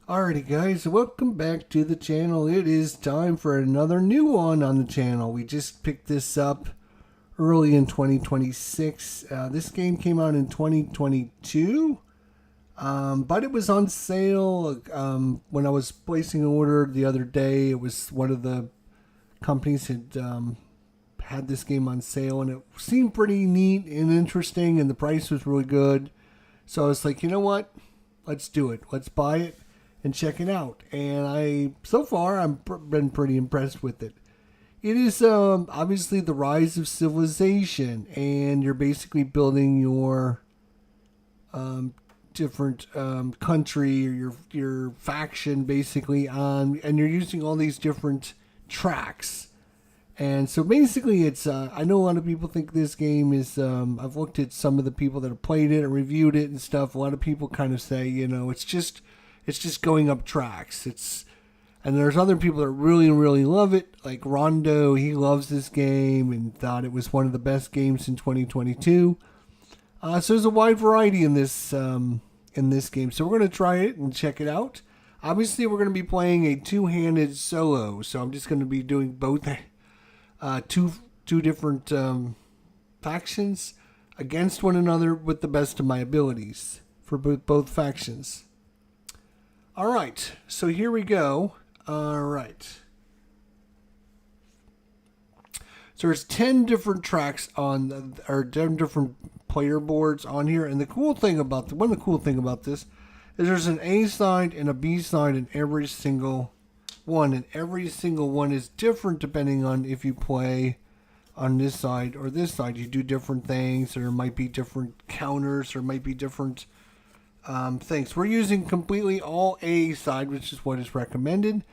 Alrighty guys, welcome back to the channel. It is time for another new one on the channel. We just picked this up early in 2026. This game came out in 2022, but it was on sale when I was placing an order the other day. It was one of the companies had this game on sale, and it seemed pretty neat and interesting, and the price was really good. So I was like, you know what? Let's do it. Let's buy it and check it out. And so far, I've been pretty impressed with it. It is obviously the rise of civilization, and you're basically building your different country or your faction basically on, and you're using all these different tracks. And so basically, it's I know a lot of people think this game is. I've looked at some of the people that have played it and reviewed it and stuff. A lot of people kind of say, it's just going up tracks. And there's other people that really, really love it. Like Rondo, he loves this game and thought it was one of the best games in 2022. So there's a wide variety in this game. So we're going to try it and check it out. Obviously, we're going to be playing a two-handed solo. So I'm just going to be doing both two different factions against one another with the best of my abilities for both factions. All right, so here we go. All right. So there's 10 different tracks or 10 different player boards on here. And one of the cool thing about this is there's an A side and a B side in every single one. And every single one is different depending on if you play on this side or this side. You do different things. There might be different counters. There might be different things. We're using completely all A side, which is what is recommended.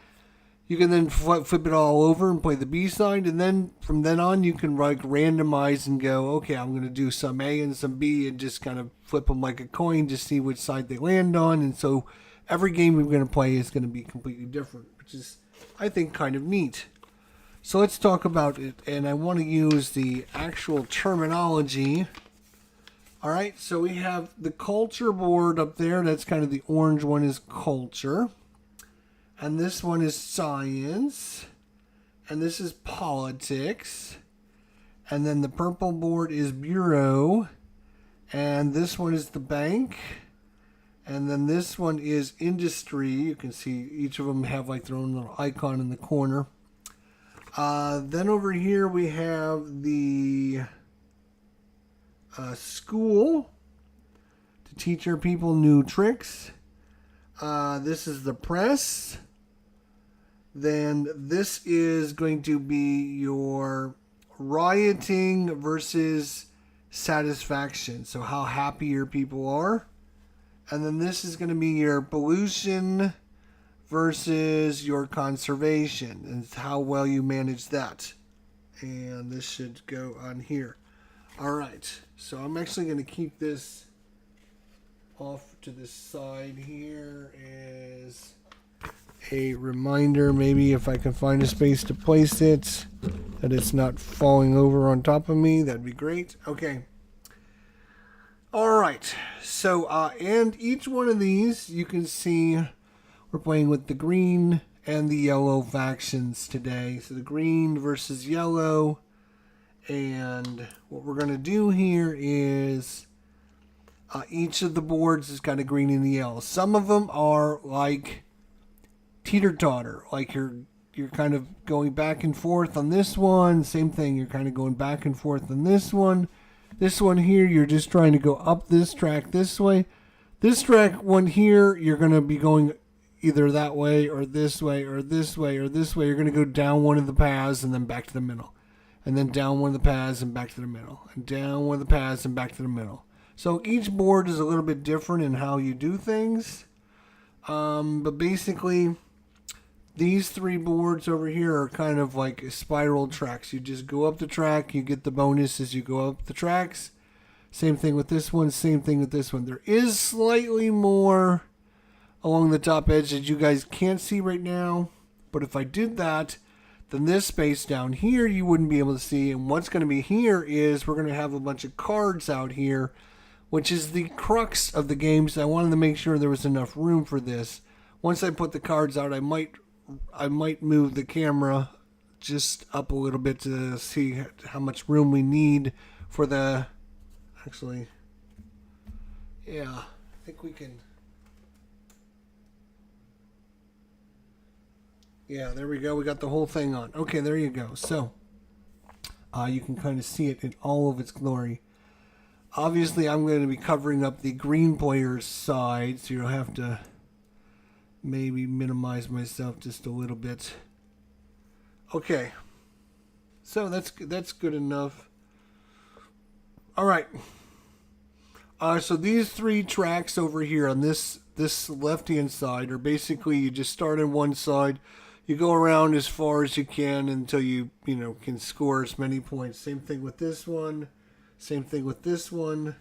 You can then flip it all over and play the B side, and then from then on you can like randomize and go, okay, I'm going to do some A and some B and just kind of flip them like a coin to see which side they land on. And so every game we're going to play is going to be completely different, which is, I think, kind of neat. So let's talk about it, and I want to use the actual terminology. All right, so we have the culture board up there. That's kind of the orange one is culture. And this one is science. And this is politics. And then the purple board is bureau. And this one is the bank. And then this one is industry. You can see each of them have like their own little icon in the corner. Then over here we have the school to teach our people new tricks. This is the press. Then this is going to be your rioting versus satisfaction. So how happy your people are. And then this is going to be your pollution versus your conservation and how well you manage that. And this should go on here. All right, so I'm actually going to keep this off to the side here as a reminder, maybe if I can find a space to place it, that it's not falling over on top of me. That'd be great. Okay. All right, so and each one of these, you can see we're playing with the green and the yellow factions today. So the green versus yellow. And what we're going to do here is each of the boards is kind of green and yellow. Some of them are like teeter-totter, like you're kind of going back and forth on this one. Same thing, you're kind of going back and forth on this one. This one here, you're just trying to go up this track this way. This track one here, you're going to be going either that way or this way or this way or this way. You're going to go down one of the paths and then back to the middle. And then down one of the paths and back to the middle. And down one of the paths and back to the middle. So each board is a little bit different in how you do things. But basically, these three boards over here are kind of like spiral tracks. You just go up the track, you get the bonus as you go up the tracks. Same thing with this one, same thing with this one. There is slightly more along the top edge that you guys can't see right now. But if I did that, then this space down here you wouldn't be able to see. And what's going to be here is we're going to have a bunch of cards out here, which is the crux of the game. So I wanted to make sure there was enough room for this. once I put the cards out, I might move the camera just up a little bit to see how much room we need for the, actually, yeah, I think we can, yeah, there we go. We got the whole thing on. Okay, there you go. So, you can kind of see it in all of its glory. Obviously, I'm going to be covering up the green player's side, so you'll have to maybe minimize myself just a little bit. Okay, so that's good enough. All right. So these 3 tracks over here on this left-hand side are basically, you just start on one side, you go around as far as you can until you can score as many points. Same thing with this one. Same thing with this one.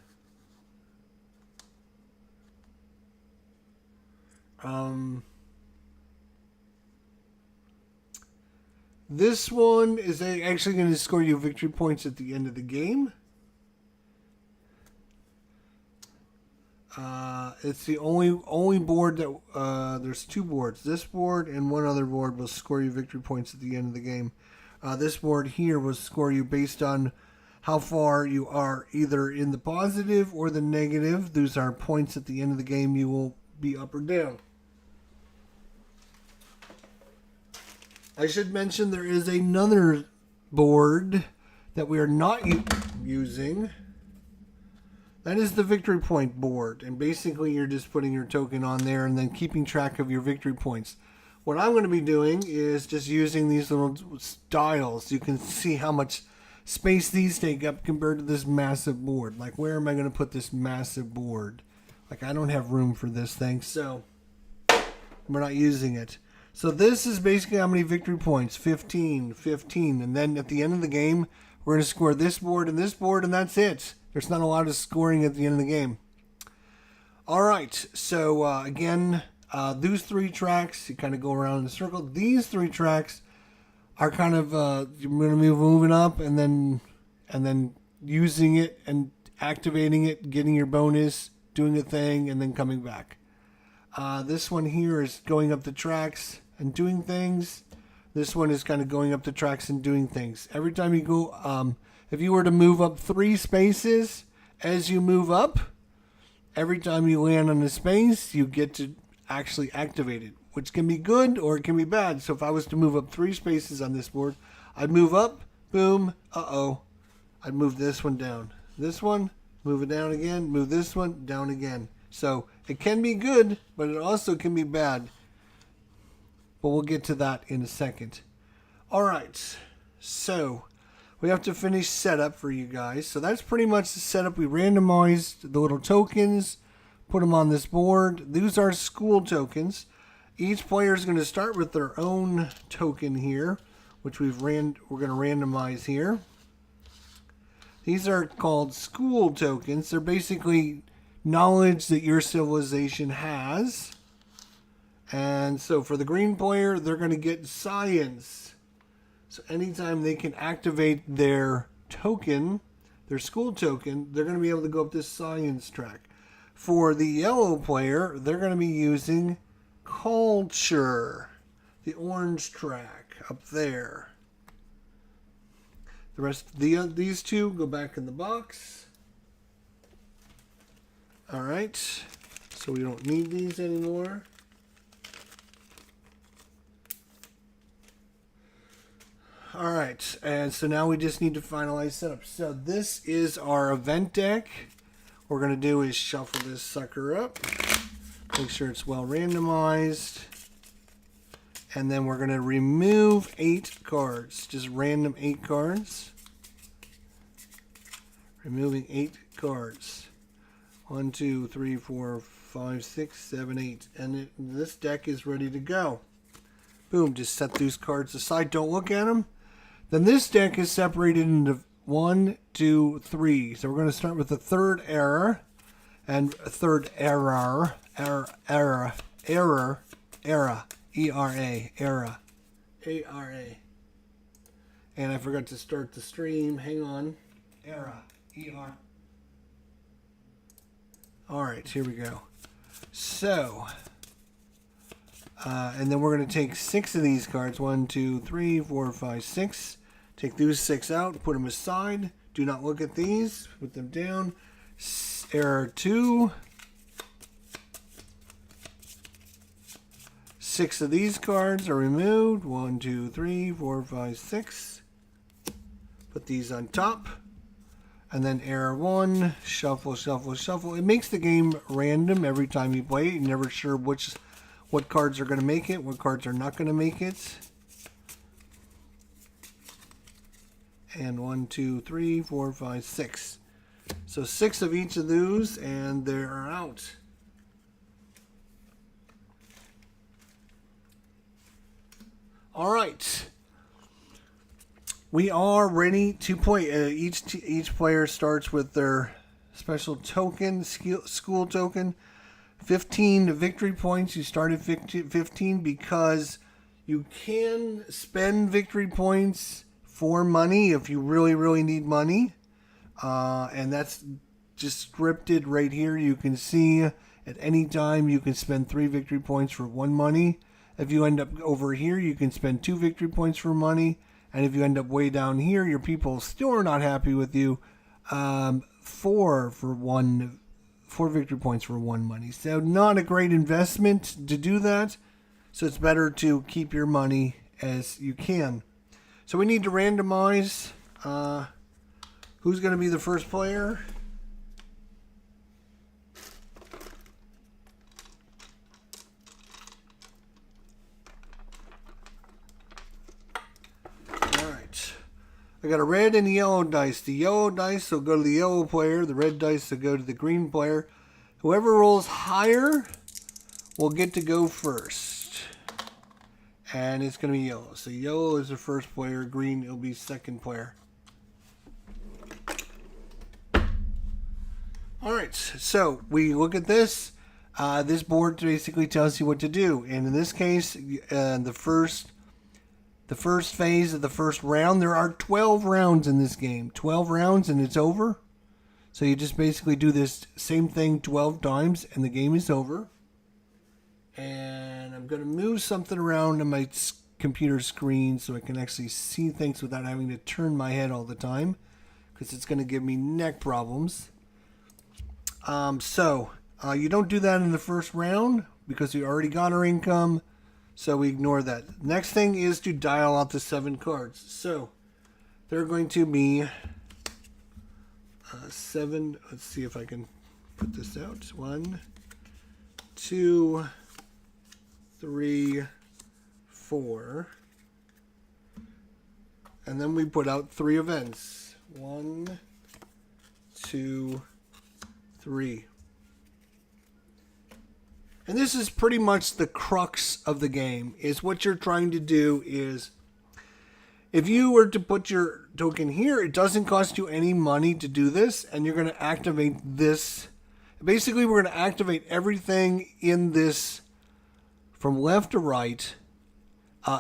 This one is actually going to score you victory points at the end of the game. It's the only board that there's 2 boards. This board and one other board will score you victory points at the end of the game. This board here will score you based on how far you are either in the positive or the negative. Those are points at the end of the game. You will be up or down. I should mention there is another board that we are not using. That is the victory point board. And basically you're just putting your token on there and then keeping track of your victory points. What I'm going to be doing is just using these little dials. You can see how much space these take up compared to this massive board. Like, where am I going to put this massive board? Like, I don't have room for this thing, so we're not using it. So this is basically how many victory points. 15, 15. And then at the end of the game, we're going to score this board, and that's it. There's not a lot of scoring at the end of the game. All right. So, again, those 3 tracks, you kind of go around in a circle. These 3 tracks are kind of, you're going to be moving up and then using it and activating it, getting your bonus, doing a thing, and then coming back. This one here is going up the tracks and doing things. This one is kind of going up the tracks and doing things. Every time you go, if you were to move up 3 spaces as you move up, every time you land on a space, you get to actually activate it, which can be good or it can be bad. So if I was to move up 3 spaces on this board, I'd move up, boom, I'd move this one down. This one, move it down again, move this one down again. So it can be good, but it also can be bad. But we'll get to that in a second. All right, so we have to finish setup for you guys. So that's pretty much the setup. We randomized the little tokens, put them on this board. These are school tokens. Each player is going to start with their own token here, which we're going to randomize here. These are called school tokens. They're basically knowledge that your civilization has. And so for the green player, they're going to get science. So anytime they can activate their token, their school token, they're going to be able to go up this science track. For the yellow player, they're going to be using culture, the orange track up there. The rest of these 2 go back in the box. All right, so we don't need these anymore. All right, and so now we just need to finalize setup. So this is our event deck. What we're going to do is shuffle this sucker up, make sure it's well randomized, and then we're going to remove 8 cards, just random 8 cards. Removing 8 cards. 1, 2, 3, 4, 5, 6, 7, 8. And this deck is ready to go. Boom, just set these cards aside. Don't look at them. Then this deck is separated into 1, 2, 3. So we're going to start with the third error. And third error. Era. E-R-A. Era. A-R-A. And I forgot to start the stream. Hang on. Era. E-R. All right, here we go. So, And then we're going to take 6 of these cards. 1, 2, 3, 4, 5, 6. Take those 6 out, put them aside. Do not look at these. Put them down. Error 2. 6 of these cards are removed. 1, 2, 3, 4, 5, 6. Put these on top. And then error 1. Shuffle, shuffle, shuffle. It makes the game random every time you play it. You're never sure what cards are going to make it, what cards are not going to make it. And 1, 2, 3, 4, 5, 6. So 6 of each of those, and they're out. All right. We are ready to play. Each player starts with their special token, school token. 15 victory points. You start at 15 because you can spend victory points for money if you really, really need money. And that's just scripted right here. You can see at any time you can spend 3 victory points for 1 money. If you end up over here, you can spend 2 victory points for money. And if you end up way down here, your people still are not happy with you. 4 victory points for 1 money. So not a great investment to do that. So it's better to keep your money as you can. So we need to randomize who's going to be the first player. I got a red and a yellow dice. The yellow dice will go to the yellow player. The red dice will go to the green player. Whoever rolls higher will get to go first. And it's going to be yellow. So yellow is the first player. Green will be second player. Alright, so we look at this. This board basically tells you what to do. And in this case, the first phase of the first round, there are 12 rounds in this game. 12 rounds and it's over. So you just basically do this same thing 12 times and the game is over. And I'm going to move something around on my computer screen so I can actually see things without having to turn my head all the time, because it's going to give me neck problems. You don't do that in the first round because we already got our income. So we ignore that. Next thing is to dial out the 7 cards. So they're going to be 7. Let's see if I can put this out. 1, 2, 3, 4. And then we put out 3 events. 1, 2, 3. And this is pretty much the crux of the game, is what you're trying to do is, if you were to put your token here, it doesn't cost you any money to do this, and you're going to activate this. Basically, we're going to activate everything in this from left to right,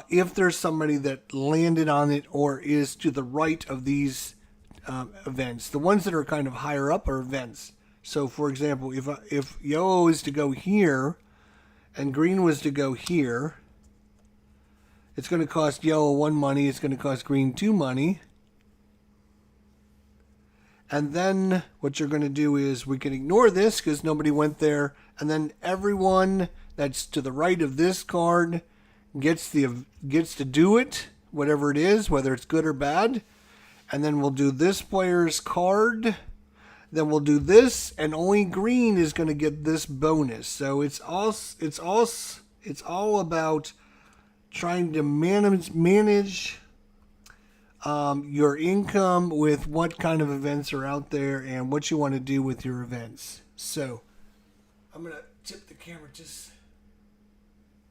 if there's somebody that landed on it or is to the right of these events. The ones that are kind of higher up are events. So, for example, if yellow is to go here and green was to go here, it's going to cost yellow 1 money. It's going to cost green 2 money. And then what you're going to do is we can ignore this because nobody went there. And then everyone that's to the right of this card gets to do it, whatever it is, whether it's good or bad. And then we'll do this player's card. Then we'll do this, and only green is going to get this bonus. So it's all about trying to manage your income with what kind of events are out there and what you want to do with your events. So I'm going to tip the camera just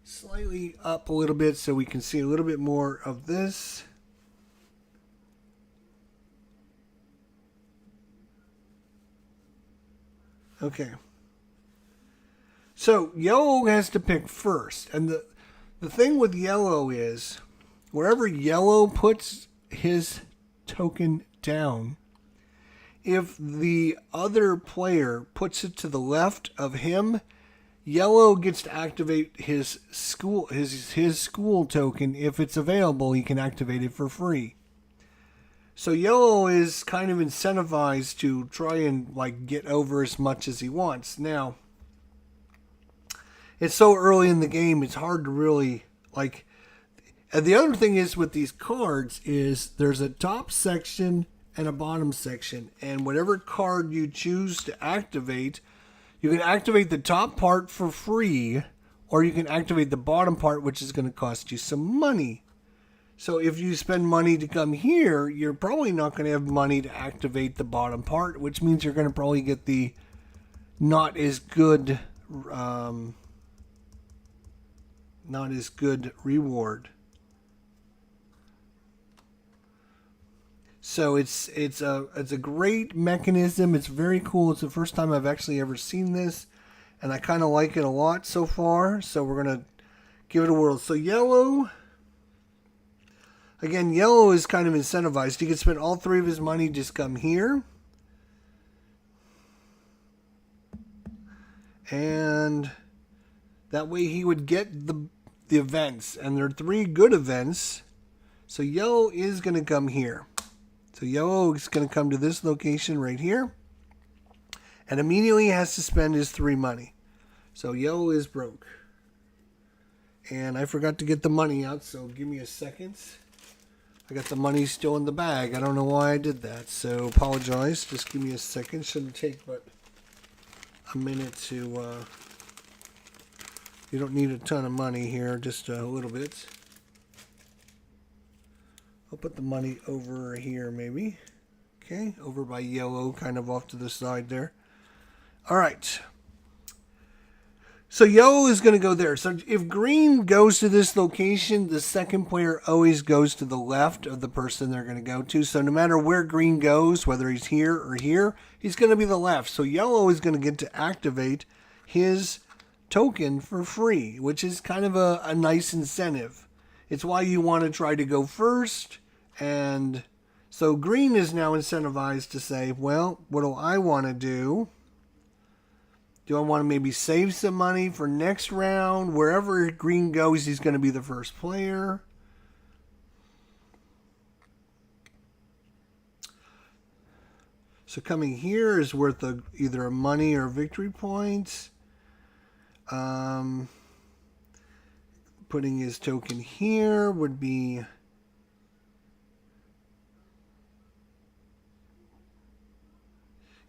slightly up a little bit so we can see a little bit more of this. Okay. So yellow has to pick first. And the thing with yellow is, wherever yellow puts his token down, if the other player puts it to the left of him, Yellow gets to activate his school token. If it's available, he can activate it for free. So yellow is kind of incentivized to try and like get over as much as he wants. Now, it's so early in the game, it's hard to really like. And the other thing is with these cards is there's a top section and a bottom section, and whatever card you choose to activate, you can activate the top part for free, or you can activate the bottom part, which is going to cost you some money. So if you spend money to come here, you're probably not going to have money to activate the bottom part, which means you're going to probably get the not as good reward. So it's a great mechanism. It's very cool. It's the first time I've actually ever seen this, and I kind of like it a lot so far. So we're gonna give it a whirl. So yellow. Again, yellow is kind of incentivized. He can spend all 3 of his money, just come here. And that way he would get the events. And there are 3 good events. So yellow is going to come here. So yellow is going to come to this location right here. And immediately has to spend his 3 money. So yellow is broke. And I forgot to get the money out, so give me a second. I got the money still in the bag. I don't know why I did that, so apologize. Just give me a second. Shouldn't take but a minute to... you don't need a ton of money here, just a little bit. I'll put the money over here maybe. Okay, over by yellow, kind of off to the side there. All right. So yellow is going to go there. So if green goes to this location, the second player always goes to the left of the person they're going to go to. So no matter where green goes, whether he's here or here, he's going to be the left. So yellow is going to get to activate his token for free, which is kind of a nice incentive. It's why you want to try to go first. And so green is now incentivized to say, well, what do I want to do? Do I want to maybe save some money for next round? Wherever green goes, he's going to be the first player. So coming here is worth either a money or victory points. Putting his token here would be...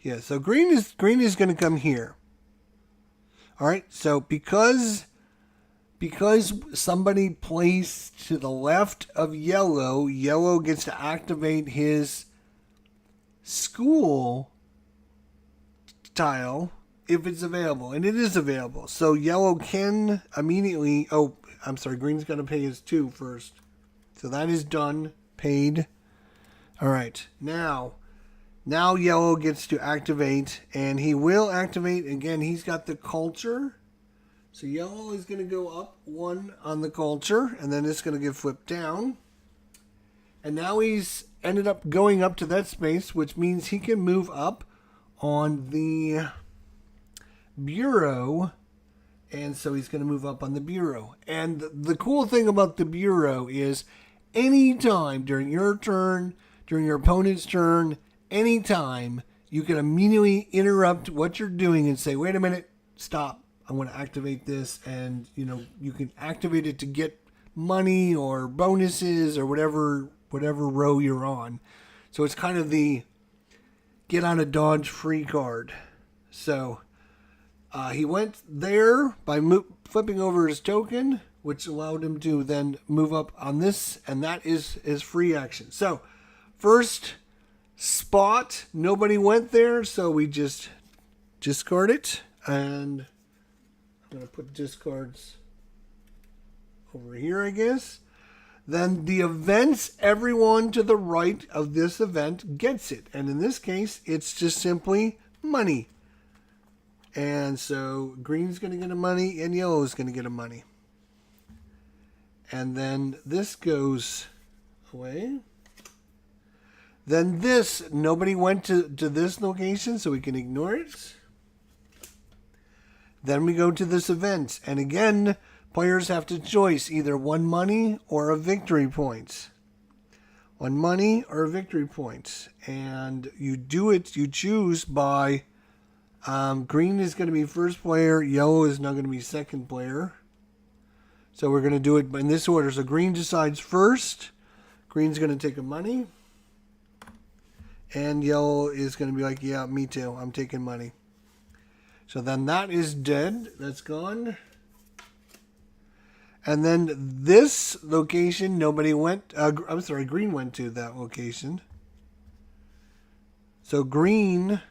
yeah, so green is going to come here. All right, so because somebody placed to the left of yellow, yellow gets to activate his school tile if it's available, and it is available. So yellow can immediately, oh, I'm sorry, green's going to pay his 2 first. So that is done, paid. All right, now yellow gets to activate, and he will activate. Again, he's got the culture. So yellow is going to go up 1 on the culture, and then it's going to get flipped down. And now he's ended up going up to that space, which means he can move up on the bureau. And so he's going to move up on the bureau. And the cool thing about the bureau is anytime during your turn, during your opponent's turn, anytime, you can immediately interrupt what you're doing and say, wait a minute, stop. I want to activate this. And, you can activate it to get money or bonuses or whatever row you're on. So it's kind of the get on a dodge free card. So he went there by flipping over his token, which allowed him to then move up on this. And that is his free action. So first spot, nobody went there, so we just discard it, and I'm going to put discards over here, I guess. Then the events, everyone to the right of this event gets it, and in this case, it's just simply money. And so green's going to get a money, and yellow is going to get a money. And then this goes away. Then this, nobody went to this location, so we can ignore it. Then we go to this event. And again, players have to choose either 1 money or a victory point. 1 money or a victory point. And you choose by green is going to be first player, yellow is now going to be second player. So we're going to do it in this order. So green decides first. Green's going to take a money. And yellow is going to be like, yeah, me too. I'm taking money. So then that is dead. That's gone. And then this location, nobody went. Green went to that location. So green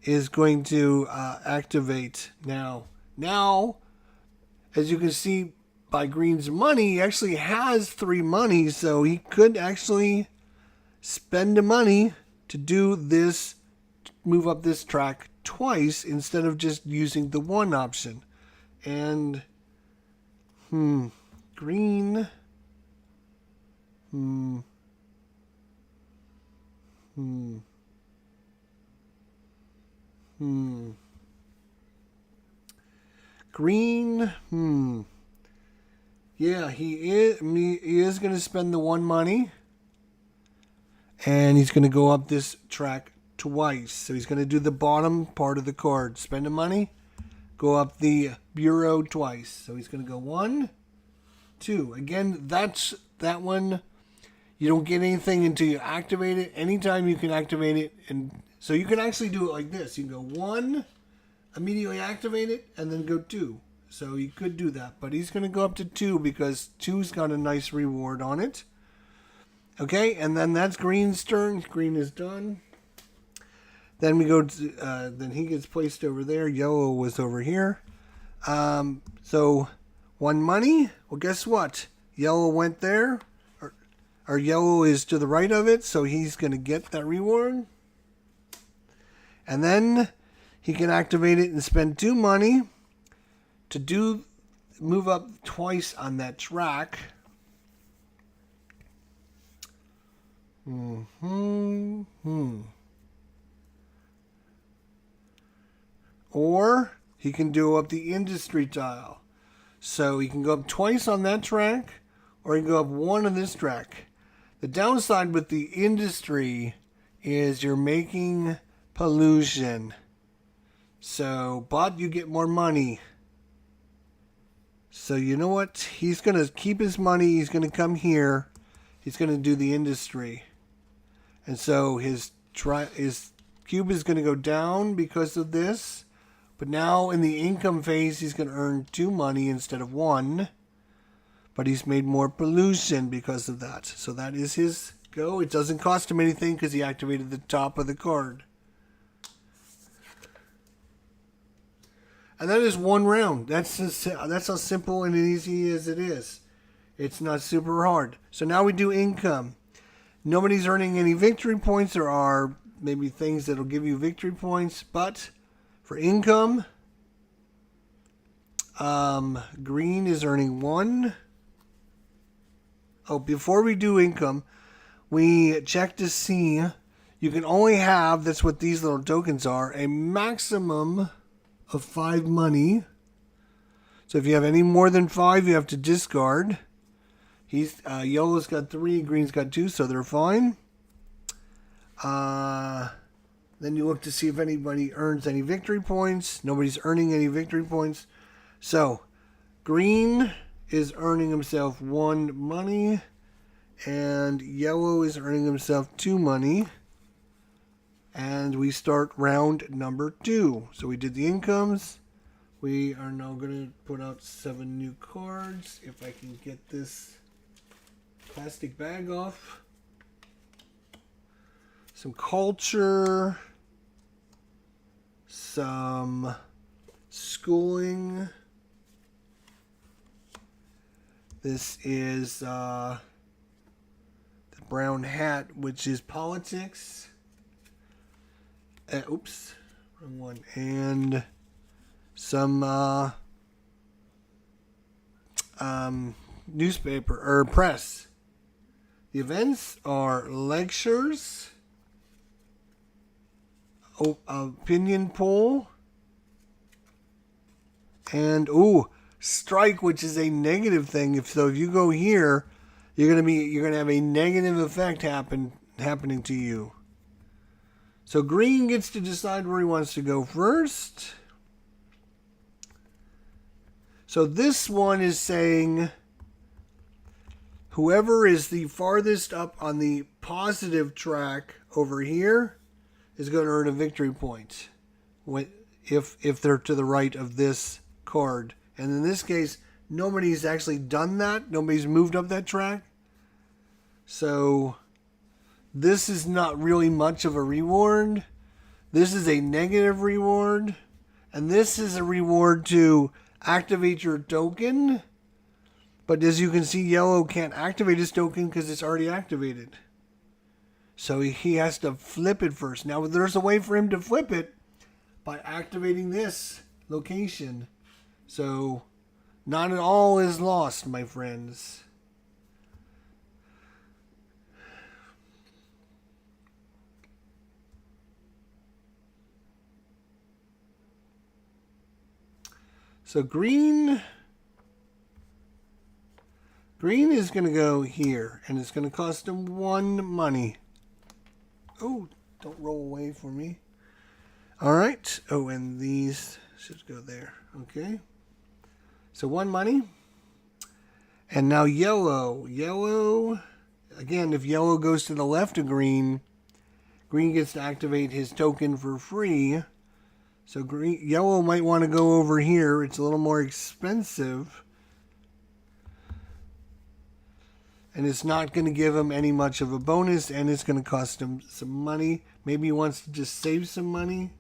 is going to activate now. Now, as you can see by green's money, he actually has 3 money. So he could actually spend the money to do this, move up this track twice instead of just using the 1 option. And green green yeah, he is going to spend the 1 money. And he's going to go up this track twice. So he's going to do the bottom part of the card. Spend the money, go up the bureau twice. So he's going to go 1, 2. Again, that's that one. You don't get anything until you activate it. Anytime you can activate it. And so you can actually do it like this. You can go 1, immediately activate it, and then go 2. So you could do that. But he's going to go up to 2 because 2's got a nice reward on it. Okay, and then that's green's turn. Green is done. Then we go to, then he gets placed over there. Yellow was over here. So 1 money. Well, guess what? Yellow went there. Or yellow is to the right of it, so he's going to get that reward. And then he can activate it and spend 2 money to move up twice on that track. Or he can do up the industry tile. So he can go up twice on that track, or he can go up 1 on this track. The downside with the industry is you're making pollution. So, but you get more money. So you know what? He's going to keep his money. He's going to come here. He's going to do the industry. And so his cube is going to go down because of this. But now in the income phase, he's going to earn 2 money instead of 1. But he's made more pollution because of that. So that is his go. It doesn't cost him anything because he activated the top of the card. And that is 1 round. That's how simple and easy as it is. It's not super hard. So now we do income. Nobody's earning any victory points. There are maybe things that will give you victory points. But for income, green is earning 1. Oh, before we do income, we check to see. You can only have, that's what these little tokens are, a maximum of 5 money. So if you have any more than 5, you have to discard. Yellow's got 3, green's got 2, so they're fine. Then you look to see if anybody earns any victory points. Nobody's earning any victory points. So green is earning himself 1 money, and yellow is earning himself 2 money. And we start round number 2. So we did the incomes. We are now going to put out 7 new cards. If I can get this plastic bag off. Some culture. Some schooling. This is the brown hat, which is politics. Oops, wrong one. And some newspaper or press. The events are lectures, opinion poll, And strike, which is a negative thing. If you go here, you're gonna have a negative effect happening to you. So green gets to decide where he wants to go first. So this one is saying whoever is the farthest up on the positive track over here is going to earn a victory point if they're to the right of this card. And in this case, nobody's actually done that. Nobody's moved up that track. So this is not really much of a reward. This is a negative reward. And this is a reward to activate your token. But as you can see, yellow can't activate his token because it's already activated. So he has to flip it first. Now there's a way for him to flip it by activating this location. So not all is lost, my friends. So green is going to go here, and it's going to cost him 1 money. Oh, don't roll away for me. All right. Oh, and these should go there. Okay. So 1 money. And now yellow. Yellow, again, if yellow goes to the left of green, green gets to activate his token for free. So yellow might want to go over here. It's a little more expensive. And it's not going to give him any much of a bonus, and it's going to cost him some money. Maybe he wants to just save some money.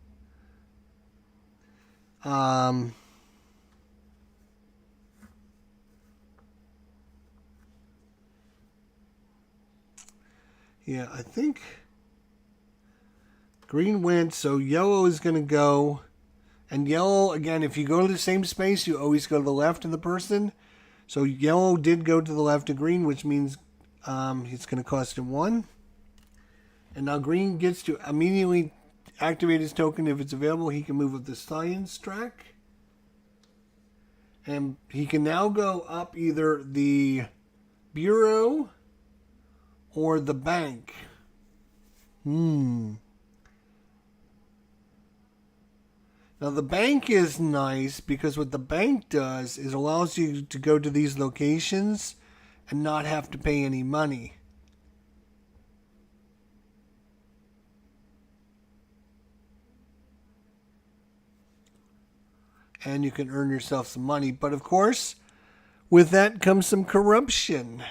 Yeah, I think green went, so yellow is going to go. And yellow, again, if you go to the same space, you always go to the left of the person. So yellow did go to the left of green, which means it's going to cost him 1. And now green gets to immediately activate his token. If it's available, he can move up the science track. And he can now go up either the bureau or the bank. Now the bank is nice because what the bank does is allows you to go to these locations and not have to pay any money. And you can earn yourself some money. But of course, with that comes some corruption.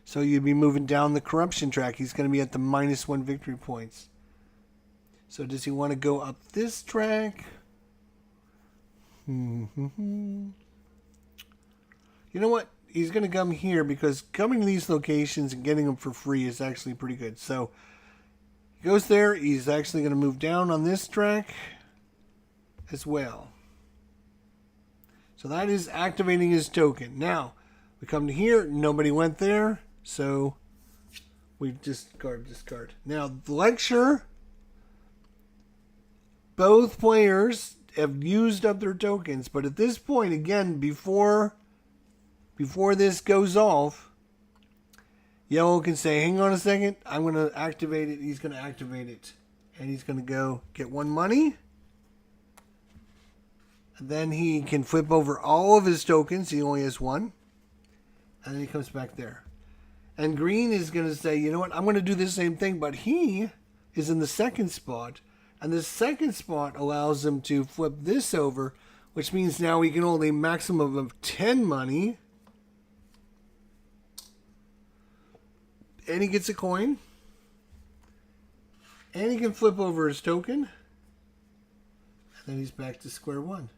So you'd be moving down the corruption track. He's going to be at the -1 victory points. So does he want to go up this track? You know what? He's going to come here because coming to these locations and getting them for free is actually pretty good. So he goes there. He's actually going to move down on this track as well. So that is activating his token. Now, we come to here. Nobody went there. So we discard. Now, the lecture... Both players have used up their tokens, but at this point, again, before this goes off, yellow can say, hang on a second, I'm going to activate it. He's going to activate it. And he's going to go get 1 money. And then he can flip over all of his tokens. He only has 1. And then he comes back there. And green is going to say, you know what, I'm going to do the same thing, but he is in the second spot. And the second spot allows him to flip this over, which means now he can hold a maximum of 10 money. And he gets a coin. And he can flip over his token. And then he's back to square one.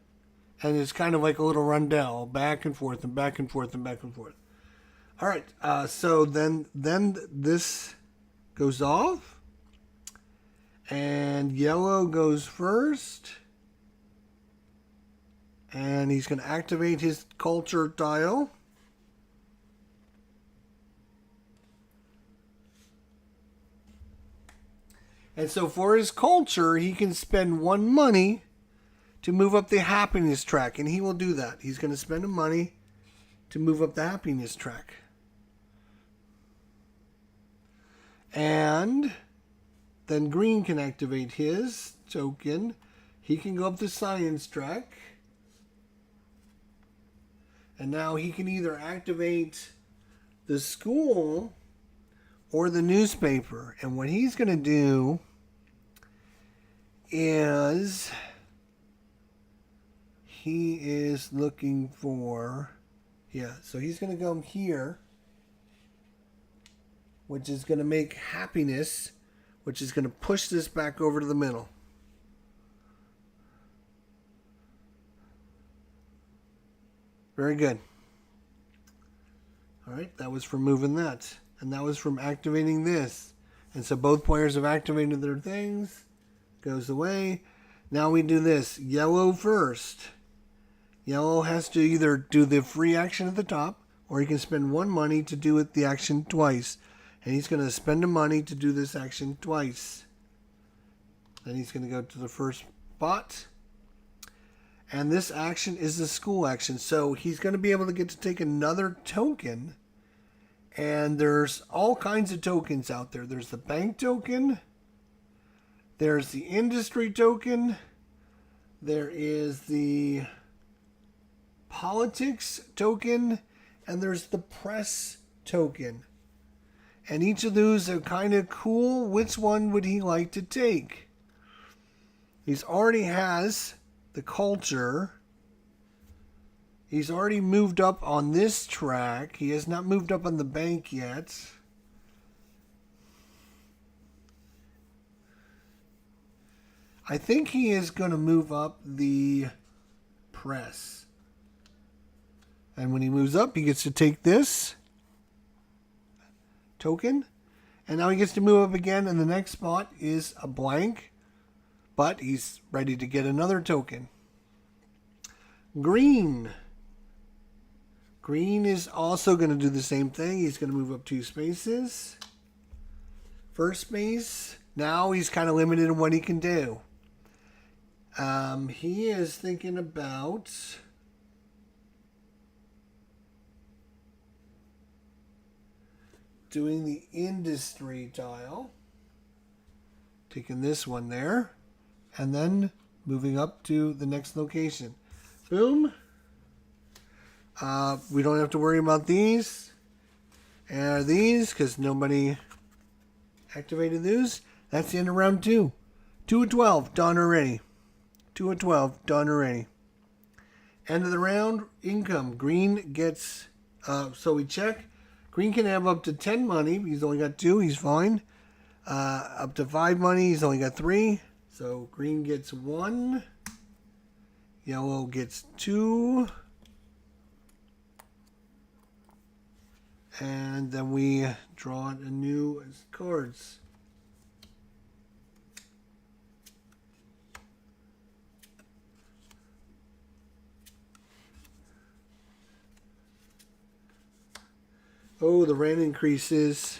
And it's kind of like a little rondel, back and forth and back and forth and back and forth. All right, so then this goes off. And yellow goes first. And he's going to activate his culture tile. And so for his culture, he can spend 1 money to move up the happiness track, and he will do that. He's going to spend the money to move up the happiness track. And then green can activate his token. He can go up the science track. And now he can either activate the school or the newspaper. And what he's going to do is he is looking for, so he's going to go here, which is going to make happiness, which is going to push this back over to the middle. Very good. All right, that was from moving that. And that was from activating this. And so both players have activated their things. Goes away. Now we do this. Yellow first. Yellow has to either do the free action at the top, or he can spend one money to do the action twice. And he's going to spend the money to do this action twice. Then he's going to go to the first spot. And this action is the school action. So he's going to be able to get to take another token. And there's all kinds of tokens out there. There's the bank token. There's the industry token. There is the politics token. And there's the press token. And each of those are kind of cool. Which one would he like to take? He's already has the culture. He's already moved up on this track. He has not moved up on the bank yet. I think he is going to move up the press. And when he moves up, he gets to take this token. And now he gets to move up again, and the next spot is a blank. But he's ready to get another token. Green. Green is also going to do the same thing. He's going to move up 2 spaces. First space. Now he's kind of limited in what he can do. He is thinking about doing the industry tile. Taking this one there. And then moving up to the next location. Boom. We don't have to worry about these. And these, because nobody activated those. That's the end of round 2. 2 of 12, done already. 2 of 12, done already. End of the round, income. Green gets, so we check. Green can have up to 10 money. He's only got 2, he's fine. Up to 5 money, he's only got 3. So green gets 1. Yellow gets 2. And then we draw a new cards. Oh, the rent increases.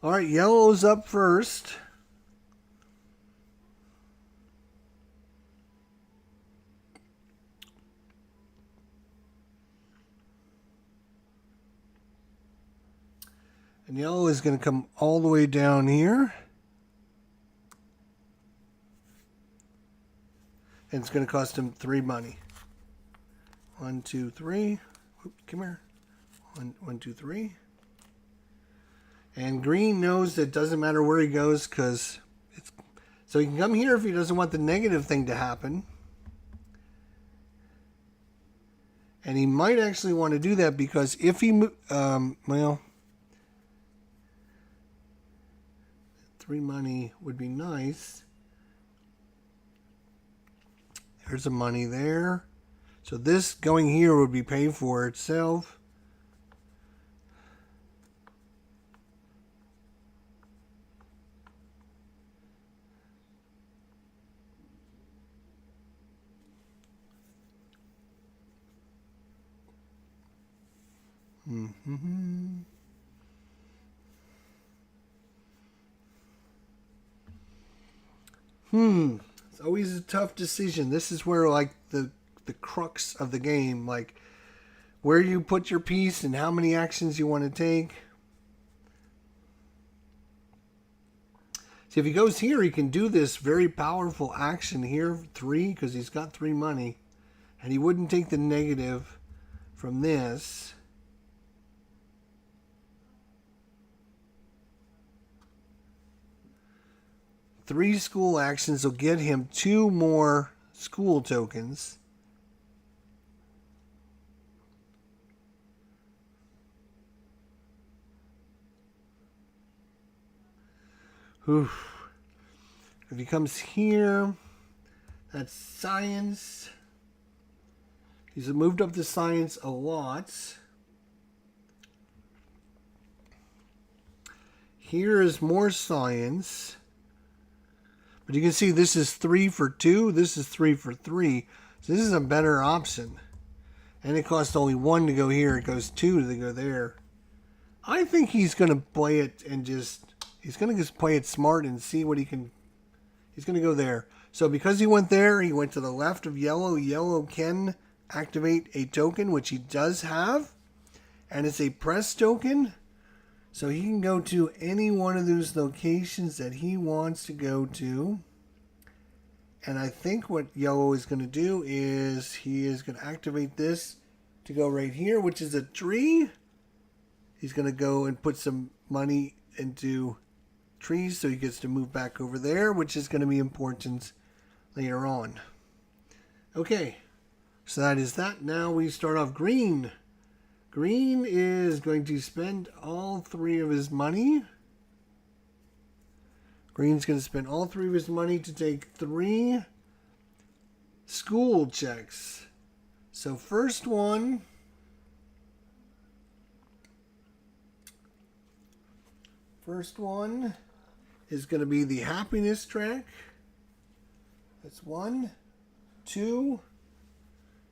All right, yellow's up first. And yellow is going to come all the way down here. And it's going to cost him 3 money. 1, 2, 3. Come here. 1, 2, 3. And green knows that it doesn't matter where he goes because it's... So he can come here if he doesn't want the negative thing to happen. And he might actually want to do that because if he... well... 3 money would be nice. There's a money there. So this going here would be paid for itself. Mm-hmm. Always a tough decision. This is where like the crux of the game, like where you put your piece and how many actions you want to take. See, if he goes here, he can do this very powerful action here, 3, because he's got 3 money. And he wouldn't take the negative from this. Three school actions will get him 2 more school tokens. Oof. If he comes here, that's science. He's moved up to science a lot. Here is more science. But you can see this is 3 for 2. This is 3 for 3. So this is a better option. And it costs only 1 to go here. It goes 2 to go there. I think he's going to play it and he's going to just play it smart and see what he can. He's going to go there. So because he went there, he went to the left of yellow. Yellow can activate a token, which he does have. And it's a press token. So he can go to any one of those locations that he wants to go to. And I think what yellow is going to do is he is going to activate this to go right here, which is a tree. He's going to go and put some money into trees so he gets to move back over there, which is going to be important later on. Okay, so that is that. Now we start off green. Green is going to spend all 3 of his money. Green's going to spend all 3 of his money to take 3 school checks. So first one is going to be the happiness track. That's 1, 2.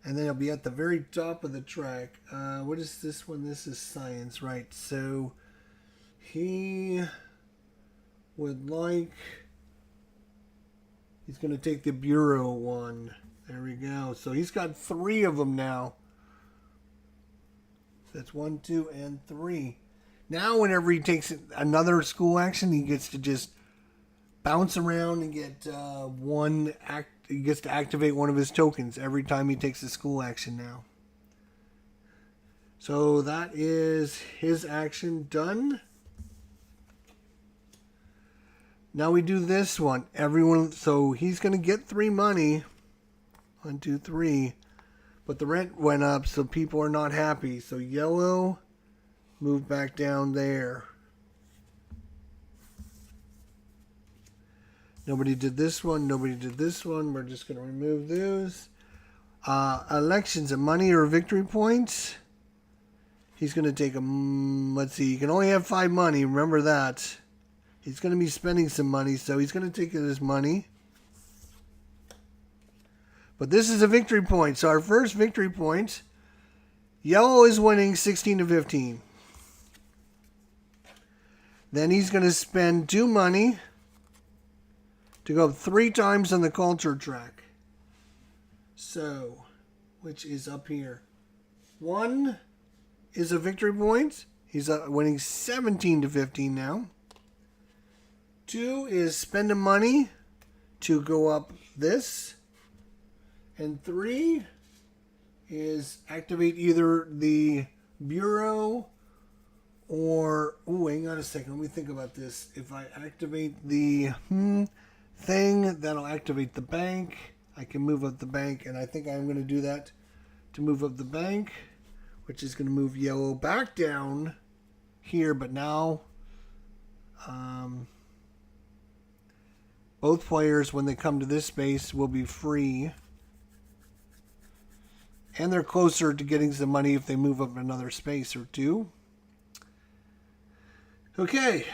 And then it'll be at the very top of the track. What is this one? This is science, right? So he would like... He's going to take the bureau one. There we go. So he's got 3 of them now. So that's 1, 2, and 3. Now whenever he takes another school action, he gets to just bounce around and get he gets to activate one of his tokens every time he takes a school action now. So that is his action done. Now we do this one. So he's going to get 3 money. 1, 2, 3. But the rent went up, so people are not happy. So yellow moved back down there. Nobody did this one. Nobody did this one. We're just going to remove those. Elections, a money or victory points. He's going to take a... let's see. You can only have 5 money. Remember that. He's going to be spending some money, so he's going to take his money. But this is a victory point. So our first victory point. Yellow is winning 16 to 15. Then he's going to spend 2 money to go 3 times on the culture track. So, which is up here. 1 is a victory point. He's winning 17 to 15 now. 2 is spending money to go up this. And 3 is activate either the bureau or... oh, hang on a second. Let me think about this. If I activate the... thing, that'll activate the bank. I can move up the bank, and I think I'm going to do that to move up the bank, which is going to move yellow back down here. But now both players, when they come to this space, will be free, and they're closer to getting some money if they move up another space or 2. Okay,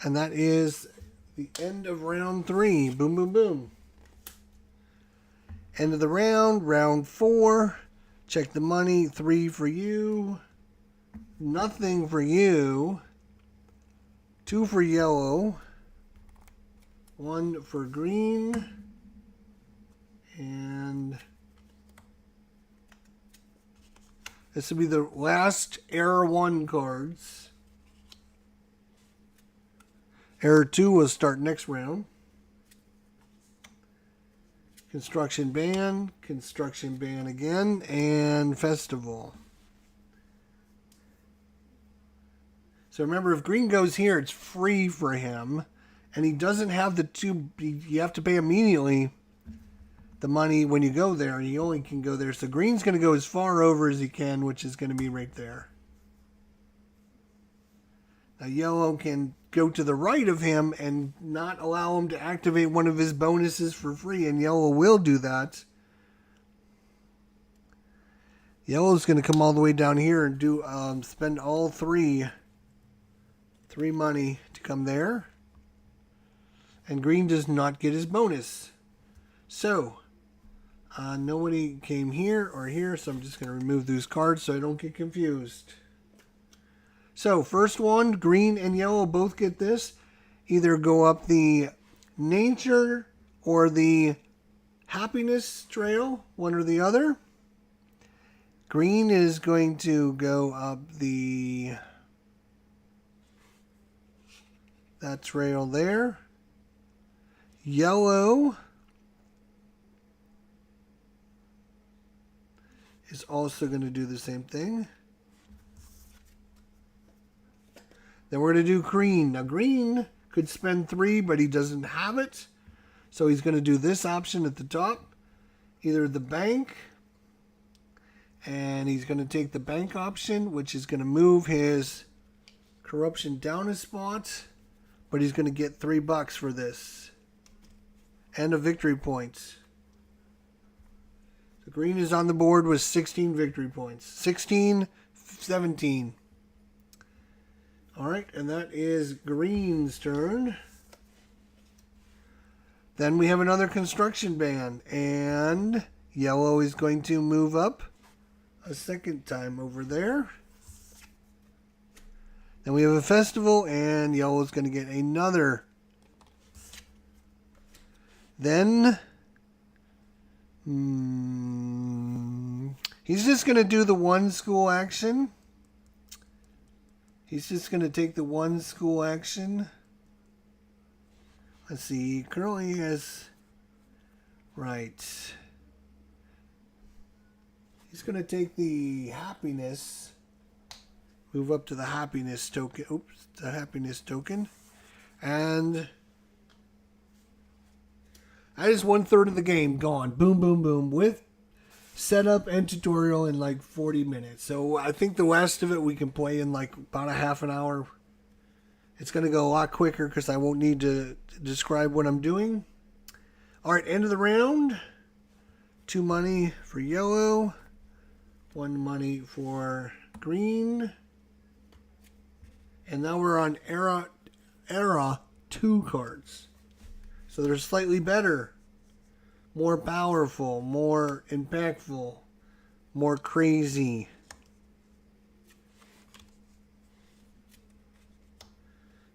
and that is the end of round 3. Boom, boom, boom. End of the round. Round 4. Check the money. 3 for you. Nothing for you. 2 for yellow. 1 for green. And this will be the last Error 1 cards. Error 2 will start next round. Construction Ban again, and Festival. So remember, if green goes here, it's free for him. And he doesn't have the two, you have to pay immediately the money when you go there. And he only can go there. So green's going to go as far over as he can, which is going to be right there. Now yellow can go to the right of him and not allow him to activate one of his bonuses for free. And yellow will do that. Yellow's going to come all the way down here and do spend all three money to come there. And green does not get his bonus. So, nobody came here or here, so I'm just going to remove those cards so I don't get confused. So, first one, green and yellow both get this. Either go up the nature or the happiness trail, one or the other. Green is going to go up that trail there. Yellow is also going to do the same thing. Then we're going to do green. Now green could spend 3, but he doesn't have it. So he's going to do this option at the top. Either the bank, and he's going to take the bank option, which is going to move his corruption down a spot. But he's going to get $3 for this. And a victory point. So green is on the board with 16 victory points. 16, 17. Alright, and that is green's turn. Then we have another construction ban. And yellow is going to move up a second time over there. Then we have a festival, and yellow is going to get another. Then he's just going to do the one school action. He's just going to take the one school action. Let's see. He currently has... Right. He's going to take the happiness. Move up to the happiness token. Oops. The happiness token. And... that is 1/3 of the game gone. Boom, boom, boom. With setup and tutorial in like 40 minutes. So I think the rest of it we can play in like about a half an hour. It's going to go a lot quicker because I won't need to describe what I'm doing. Alright, end of the round. 2 money for yellow. 1 money for green. And now we're on Era 2 cards. So they're slightly better, more powerful, more impactful, more crazy.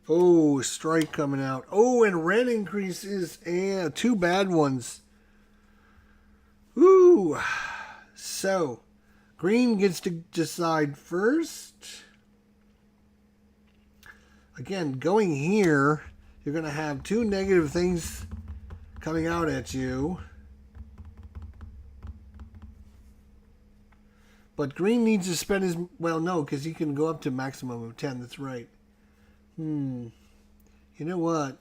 Oh, strike coming out. Oh, and red increases. And 2 bad ones. Ooh. So, green gets to decide first. Again, going here... you're going to have 2 negative things coming out at you. But green needs to spend his... well, no, because he can go up to maximum of 10. That's right. You know what?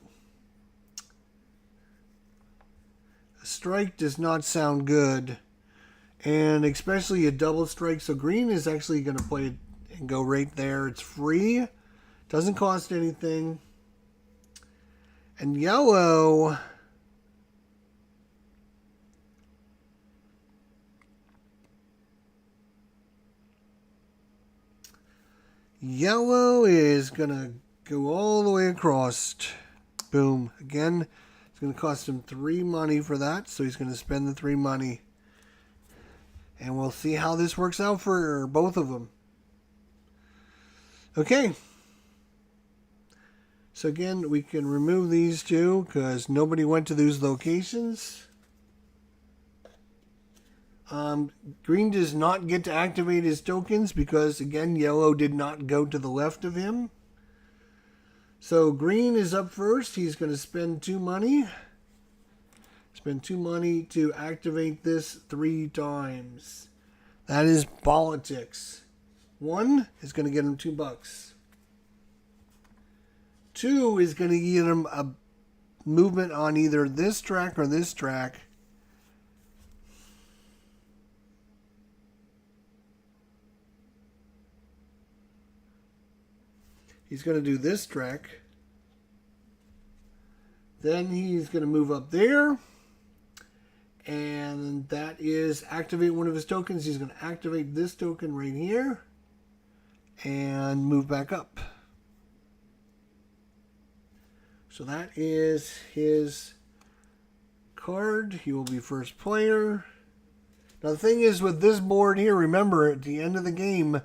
A strike does not sound good. And especially a double strike. So green is actually going to play it and go right there. It's free. Doesn't cost anything. And yellow... yellow is going to go all the way across. Boom. Again, it's going to cost him 3 money for that. So he's going to spend the 3 money. And we'll see how this works out for both of them. Okay. So again, we can remove these 2 because nobody went to those locations. Green does not get to activate his tokens because, again, yellow did not go to the left of him. So green is up first. He's going to spend 2 money. Spend 2 money to activate this 3 times. That is politics. 1 is going to get him $2. 2 is going to get him a movement on either this track or this track. He's going to do this track. Then he's going to move up there. And that is activate one of his tokens. He's going to activate this token right here. And move back up. So that is his card. He will be first player. Now the thing is with this board here, remember at the end of the game,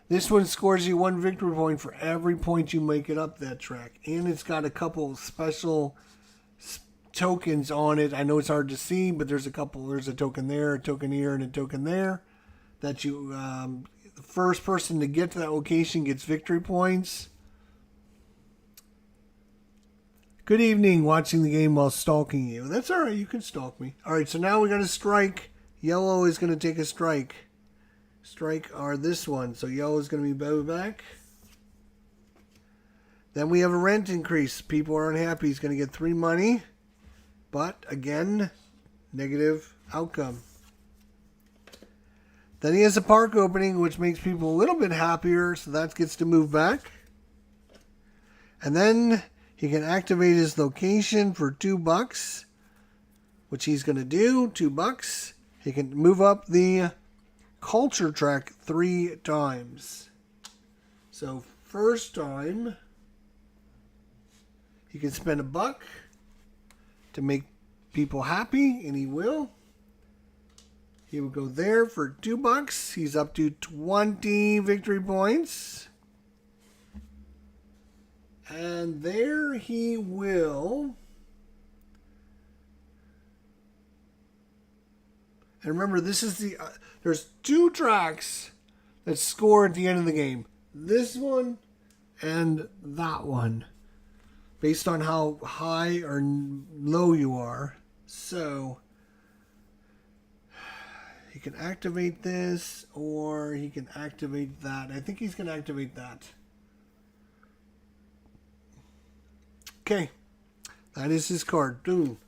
this one scores you 1 victory point for every point you make it up that track. And it's got a couple special tokens on it. I know it's hard to see, but there's a couple. There's a token there, a token here, and a token there. That you, the first person to get to that location gets victory points. Good evening, watching the game while stalking you. That's all right, you can stalk me. All right, so now we got a strike. Yellow is going to take a strike. Strike are this one. So yellow is going to be back. Then we have a rent increase. People are unhappy. He's going to get 3 money. But again, negative outcome. Then he has a park opening, which makes people a little bit happier. So that gets to move back. And then he can activate his location for $2, which he's going to do. $2. He can move up the culture track 3 times. So first time, he can spend $1 to make people happy, and he will. He will go there for $2. He's up to 20 victory points. And there he will. And remember, this is the... there's 2 tracks that score at the end of the game. This one and that one. Based on how high or low you are. So, he can activate this or he can activate that. I think he's going to activate that. Okay. That is his card. Boom.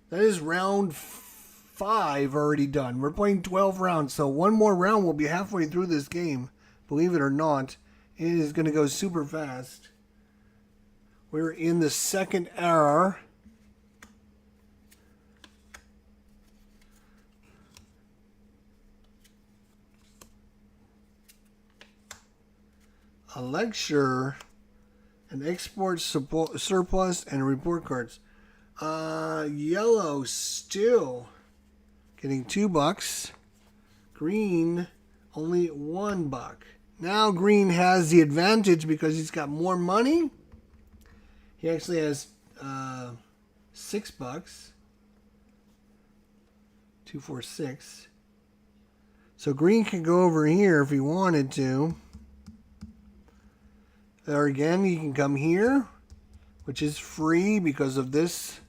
That is round 5 already done. We're playing 12 rounds, so one more round we'll be halfway through this game. Believe it or not, it is going to go super fast. We're in the second hour. A lecture, an export surplus, and report cards. Yellow still getting $2. Green only $1. Now green has the advantage because he's got more money. He actually has $6. 2, 4, 6. So green can go over here if he wanted to. There again, he can come here, which is free because of this.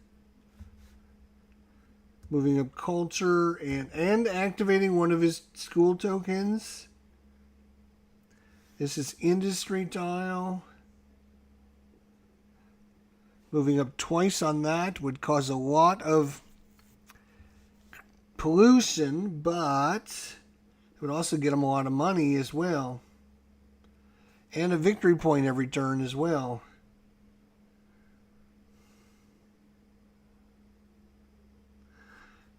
Moving up culture and activating one of his school tokens. This is industry tile. Moving up twice on that would cause a lot of pollution, but it would also get him a lot of money as well. And a victory point every turn as well.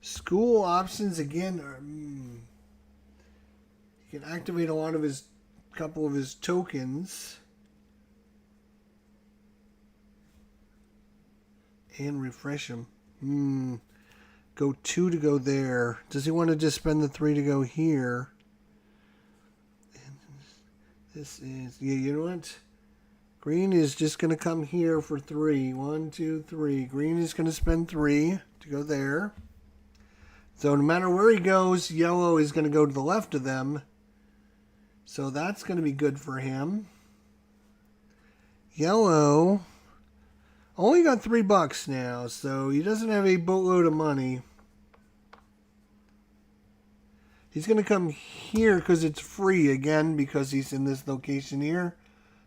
School options again are... you can activate a lot of his... couple of his tokens. And refresh him. Go 2 to go there. Does he want to just spend the 3 to go here? This is... yeah, you know what? Green is just going to come here for 3. 1, 2, 3. Green is going to spend 3 to go there. So no matter where he goes, yellow is going to go to the left of them. So that's going to be good for him. Yellow only got $3 now, so he doesn't have a boatload of money. He's going to come here because it's free again, because he's in this location here.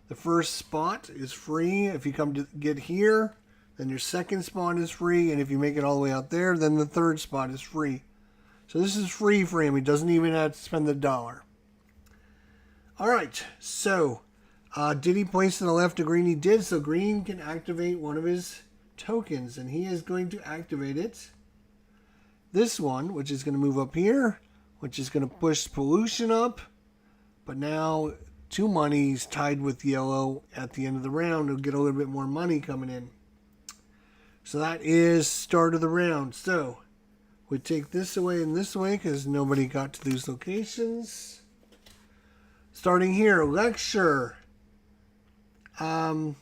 The first spot is free. If you come to get here, then your second spot is free. And if you make it all the way out there, then the third spot is free. So this is free for him. He doesn't even have to spend the $1. All right. So did he place to the left of green? He did. So green can activate one of his tokens. And he is going to activate it. This one, which is going to move up here, which is going to push pollution up. But now 2 monies tied with yellow at the end of the round. He'll get a little bit more money coming in. So that is start of the round. So we take this away and this away because nobody got to these locations. Starting here, lecture. Starting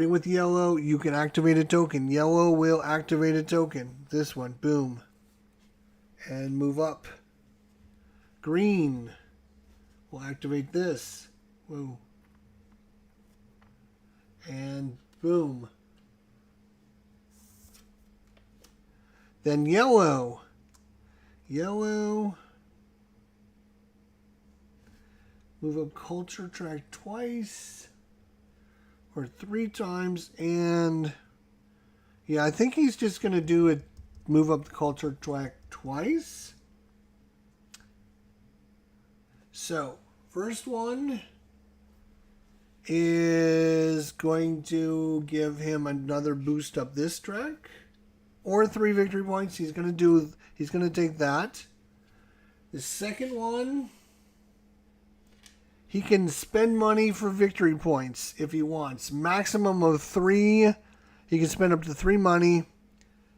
with yellow, you can activate a token. Yellow will activate a token. This one, boom. And move up. Green will activate this. Whoa. And boom. Then yellow. Yellow. Move up culture track twice. Or 3 times. And yeah, I think he's just going to do it. Move up the culture track twice. So, first one is going to give him another boost up this track. Or 3 victory points. He's going to take that. The second one, he can spend money for victory points if he wants. Maximum of 3. He can spend up to 3 money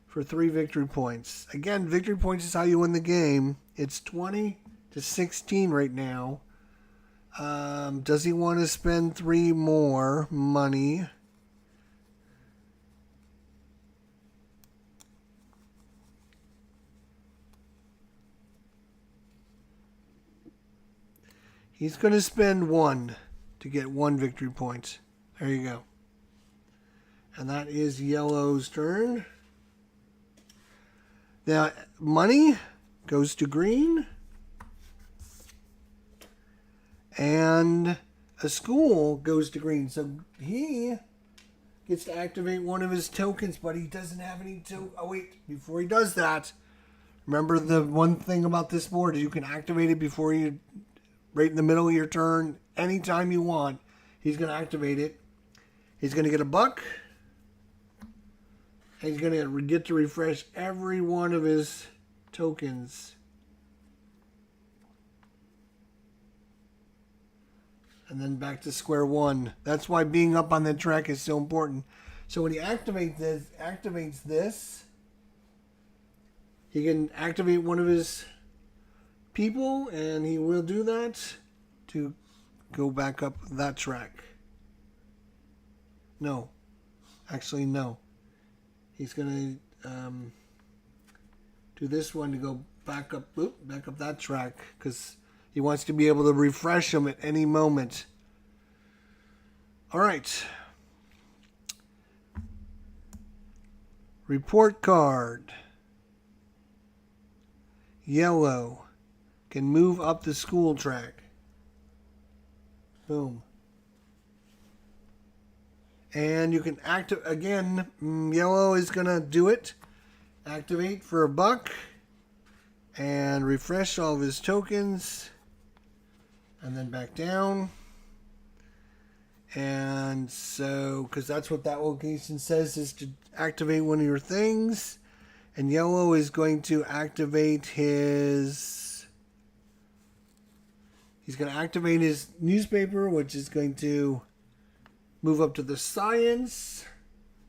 for 3 victory points. Again, victory points is how you win the game. It's 20 to 16 right now. Does he want to spend 3 more money? He's going to spend 1 to get 1 victory point. There you go. And that is yellow's turn. Now, money goes to green. And a school goes to green. So he gets to activate one of his tokens, but he doesn't have any Oh, wait. Before he does that, remember the one thing about this board is you can activate it before you, right in the middle of your turn, anytime you want. He's going to activate it. He's going to get a $1. And he's going to get to refresh every one of his tokens. And then back to square one. That's why being up on the track is so important. So when he activates this, he can activate one of his people, and he will do that to go back up that track. No. Actually, no. He's going to do this one to go back up that track, because he wants to be able to refresh them at any moment. All right. Report card. Yellow can move up the school track. Boom. And you can activate again. Yellow is going to do it. Activate for $1 and refresh all of his tokens. And then back down. And so, because that's what that location says, is to activate one of your things. And yellow is going to activate his... He's going to activate his newspaper, which is going to move up to the science.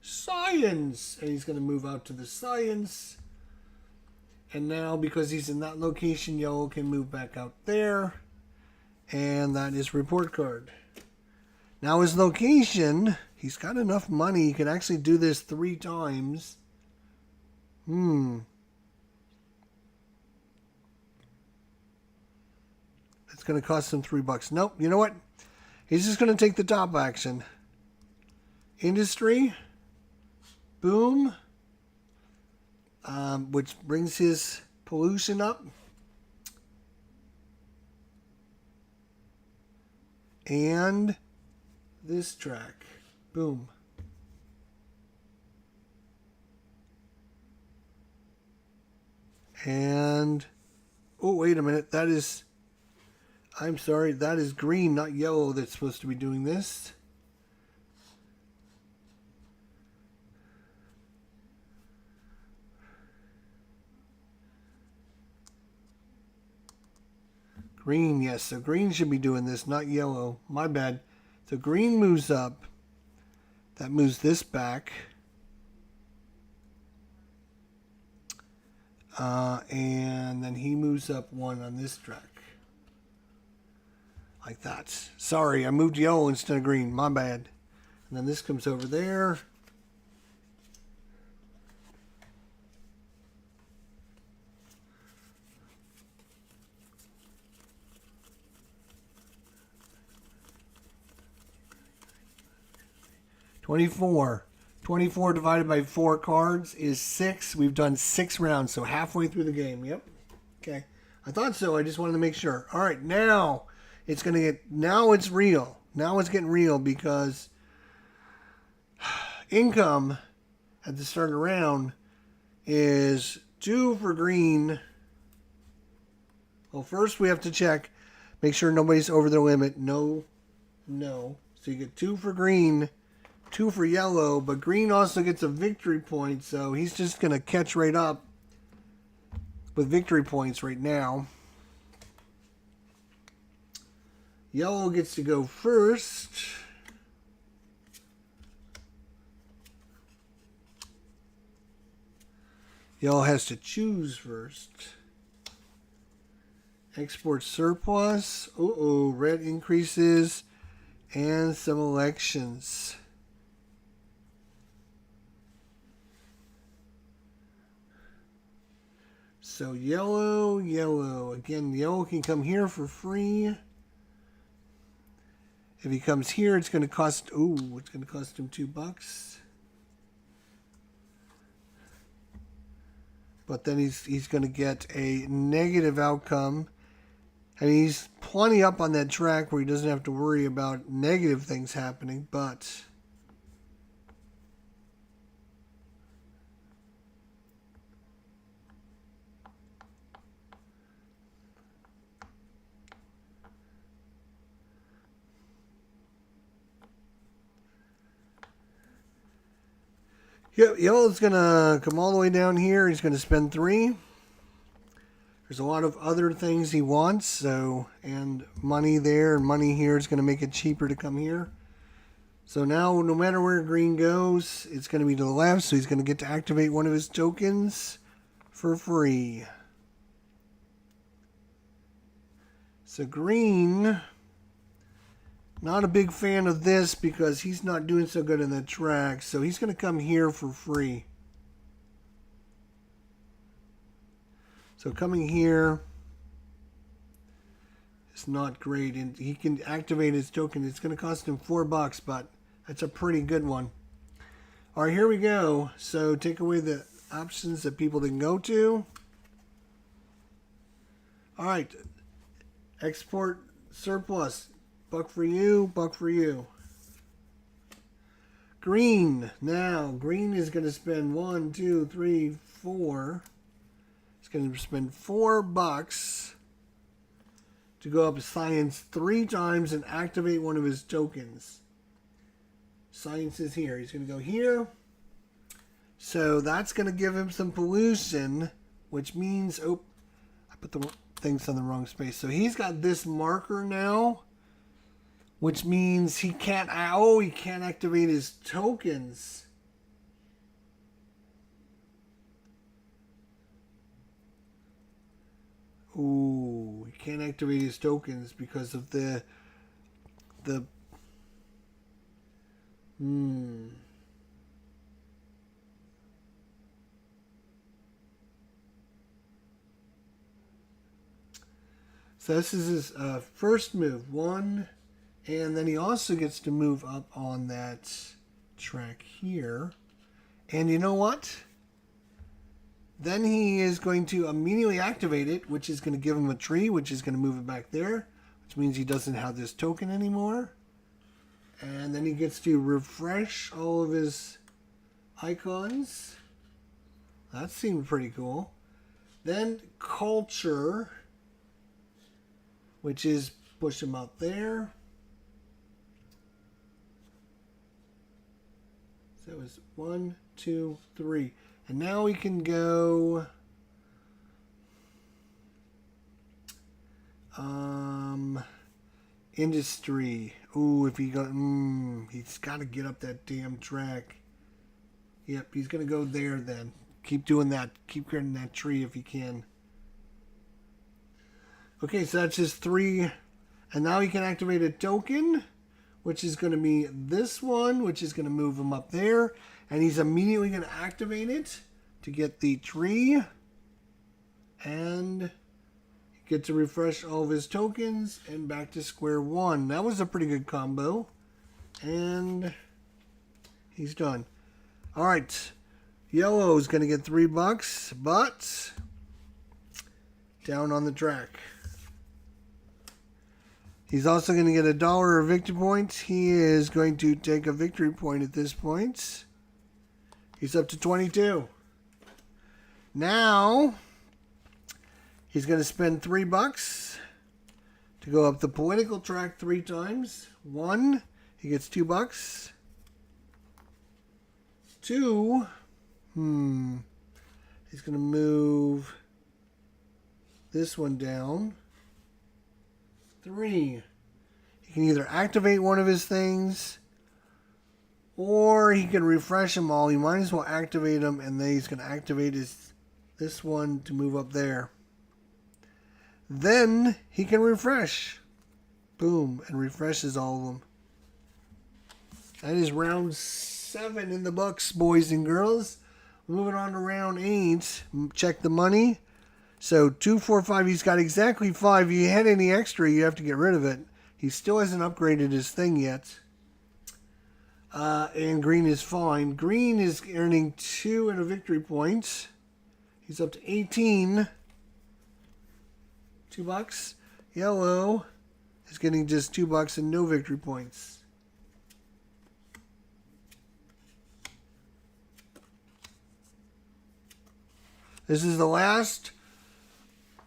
Science! And he's going to move out to the science. And now, because he's in that location, yellow can move back out there. And that is report card. Now his location, he's got enough money. He can actually do this 3 times. It's going to cost him $3. Nope. You know what? He's just going to take the top action. Industry. Boom. Which brings his pollution up. And this track. Boom. And, oh, wait a minute. That is, I'm sorry, that is green, not yellow that's supposed to be doing this. Green, yes. So green should be doing this, not yellow. My bad. So green moves up. That moves this back. And then he moves up one on this track. Like that. Sorry, I moved yellow instead of green. My bad. And then this comes over there. $24. 24 divided by 4 cards is 6. We've done 6 rounds, so halfway through the game. Yep. Okay. I thought so. I just wanted to make sure. All right, now it's going to get, now it's real. Now it's getting real because income at the start of the round is 2 for green. Well, first we have to check, make sure nobody's over their limit. No. So you get 2 for green. 2 for yellow, but green also gets a victory point, so he's just going to catch right up with victory points right now. Yellow gets to go first. Yellow has to choose first. Export surplus. Uh-oh, red increases and some elections. So yellow. Again, yellow can come here for free. If he comes here, it's going to cost, it's going to cost him $2. But then he's going to get a negative outcome. And he's plenty up on that track where he doesn't have to worry about negative things happening, but yellow's going to come all the way down here. He's going to spend 3. There's a lot of other things he wants, so, and money there and money here is going to make it cheaper to come here. So now, no matter where green goes, it's going to be to the left, so he's going to get to activate one of his tokens for free. So green, not a big fan of this because he's not doing so good in the track, so he's going to come here for free. So coming here is not great, and he can activate his token. It's going to cost him $4, but that's a pretty good one. All right, here we go. So take away the options that people didn't go to. All right, export surplus. $1 for you, $1 for you. Green. Now, green is going to spend 1, 2, 3, 4. It's going to spend $4 to go up science 3 times and activate one of his tokens. Science is here. He's going to go here. So that's going to give him some pollution, which means, I put the things on the wrong space. So he's got this marker now, which means he can't activate his tokens. He can't activate his tokens because of the So this is his first move. 1, and then he also gets to move up on that track here. And you know what? Then he is going to immediately activate it, which is going to give him a tree, which is going to move it back there, which means he doesn't have this token anymore. And then he gets to refresh all of his icons. That seemed pretty cool. Then culture, which is push him out there. So it was 1, 2, 3. And now we can go industry. Ooh, if he got he's got to get up that damn track. Yep, he's going to go there then. Keep doing that. Keep getting that tree if you can. Okay, so that's just 3. And now he can activate a token, which is going to be this one, which is going to move him up there. And he's immediately going to activate it to get the tree. And get to refresh all of his tokens and back to square one. That was a pretty good combo. And he's done. All right. Yellow's going to get $3, but down on the track. He's also going to get $1 of victory points. He is going to take a victory point at this point. He's up to 22. Now, he's going to spend $3 to go up the political track 3 times. 1, he gets $2. 2, he's going to move this one down. 3, he can either activate one of his things or he can refresh them all. You might as well activate them, and then he's going to activate this one to move up there. Then he can refresh. Boom, and refreshes all of them. That is round 7 in the books, boys and girls. Moving on to round 8. Check the money. So 2, 4, 5. He's got exactly 5. If you had any extra, you have to get rid of it. He still hasn't upgraded his thing yet. And green is fine. Green is earning 2 and a victory point. He's up to 18. $2. Yellow is getting just $2 and no victory points. This is the last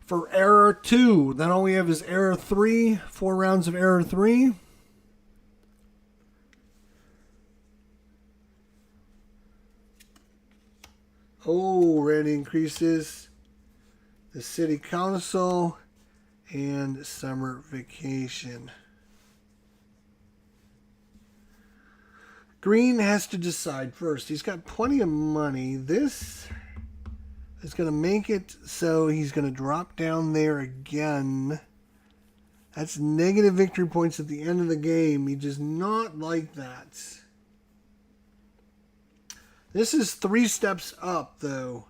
for error 2. Then all we have is error 3. 4 rounds of error 3. Oh, red increases the city council and summer vacation. Green has to decide first. He's got plenty of money. This is going to make it so he's going to drop down there again. That's negative victory points at the end of the game. He does not like that. This is 3 steps up, though.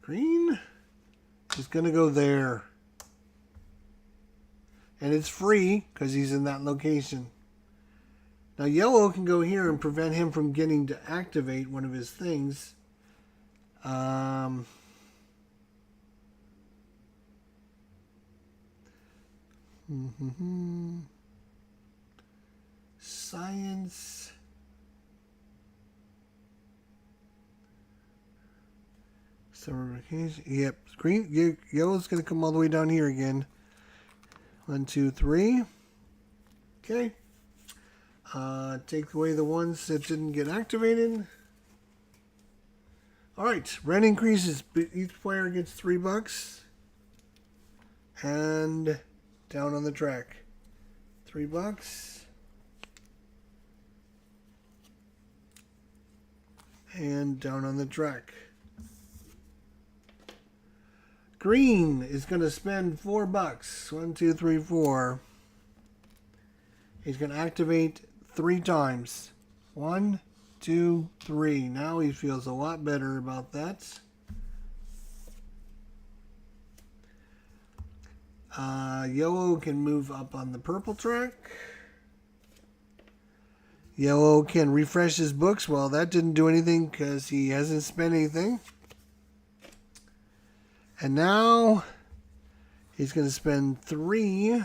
Green is going to go there. And it's free because he's in that location. Now, yellow can go here and prevent him from getting to activate one of his things. Science. Summer vacation. Yep. Green. Yellow's going to come all the way down here again. 1, 2, 3. Okay. Take away the ones that didn't get activated. Alright. Rent increases. Each player gets $3. And down on the track. $3. And down on the track. Green is going to spend $4. 1, 2, 3, 4. He's going to activate 3 times. 1, 2, 3. Now he feels a lot better about that. Yellow can move up on the purple track. Yellow can refresh his books. Well, that didn't do anything because he hasn't spent anything. And now he's going to spend 3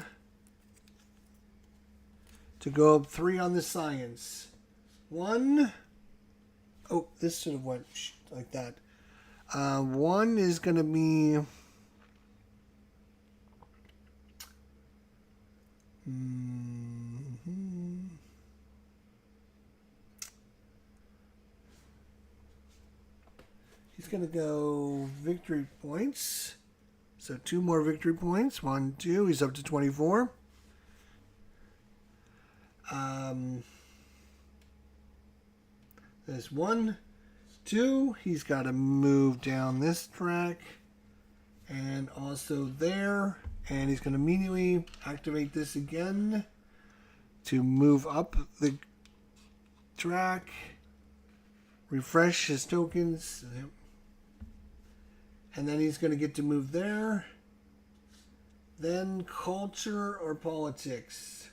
to go up 3 on the science. 1. Oh, this should have went like that. 1 is going to be... He's going to go victory points. So 2 more victory points. 1, 2. He's up to 24. There's 1, 2. He's got to move down this track. And also there. And he's going to immediately activate this again to move up the track. Refresh his tokens. And then he's going to get to move there. Then culture or politics.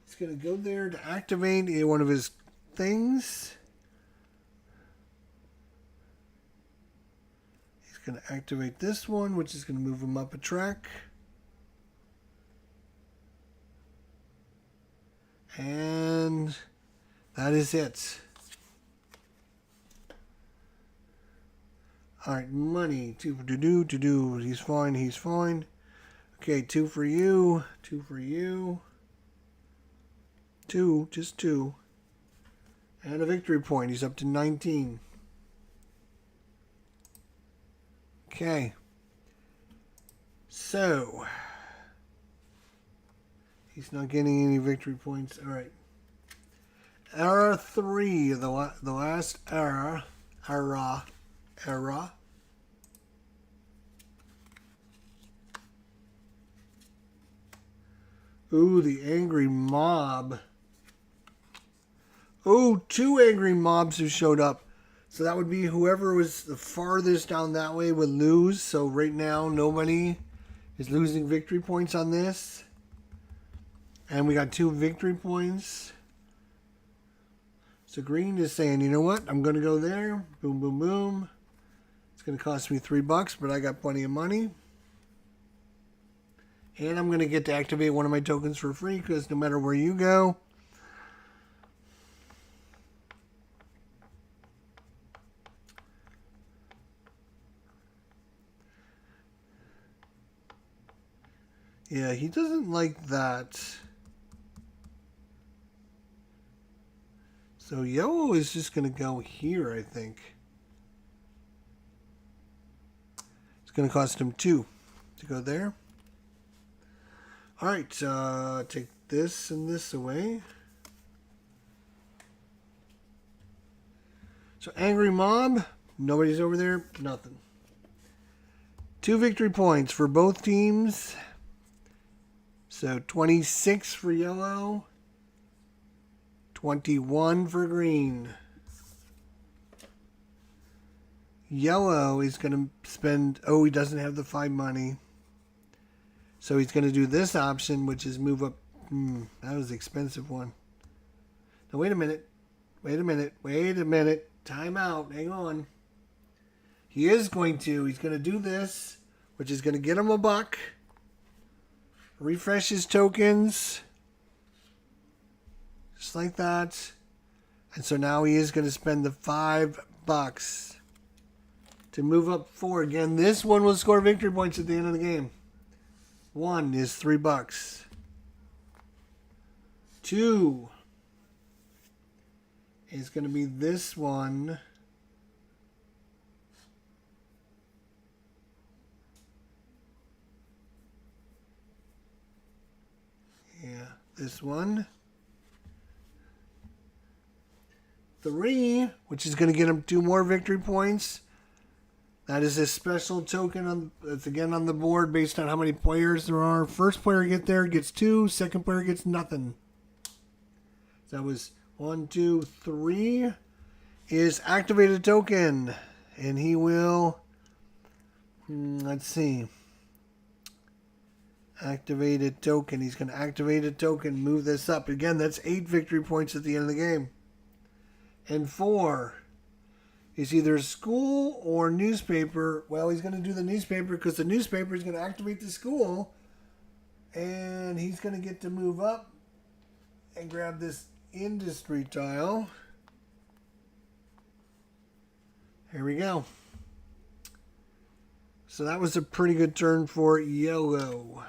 He's going to go there to activate one of his things. He's going to activate this one, which is going to move him up a track. And that is it. Alright, money. 2 to do. He's fine, he's fine. Okay, 2 for you. 2 for you. 2, just 2. And a victory point. He's up to 19. Okay. So... he's not getting any victory points. All right. Era 3, the last era. Ooh, the angry mob. Ooh, 2 angry mobs who showed up. So that would be whoever was the farthest down that way would lose. So right now, nobody is losing victory points on this. And we got 2 victory points. So green is saying, you know what? I'm going to go there. Boom, boom, boom. It's going to cost me $3, but I got plenty of money. And I'm going to get to activate one of my tokens for free because no matter where you go. Yeah, he doesn't like that. So yellow is just going to go here, I think. It's going to cost him 2 to go there. All right, take this and this away. So angry mob, nobody's over there, nothing. 2 victory points for both teams. So 26 for yellow. 21 for green. Yellow is going to spend... oh, he doesn't have the 5 money. So he's going to do this option, which is move up... that was an expensive one. Now, wait a minute. Wait a minute. Time out. Hang on. He's going to do this, which is going to get him $1. Refresh his tokens. Just like that. And so now he is going to spend the $5 to move up 4. Again, this one will score victory points at the end of the game. 1 is $3. 2 is going to be this one. Yeah, this one. 3, which is going to get him 2 more victory points. That is a special token that's again on the board based on how many players there are. First player to get there gets 2. Second player gets nothing. So that was 1, 2, 3. is activate a token. And he will, let's see. Activate a token. He's going to activate a token, move this up. Again, that's 8 victory points at the end of the game. And 4 is either school or newspaper. Well, he's going to do the newspaper because the newspaper is going to activate the school. And he's going to get to move up and grab this industry tile. Here we go. So that was a pretty good turn for yellow.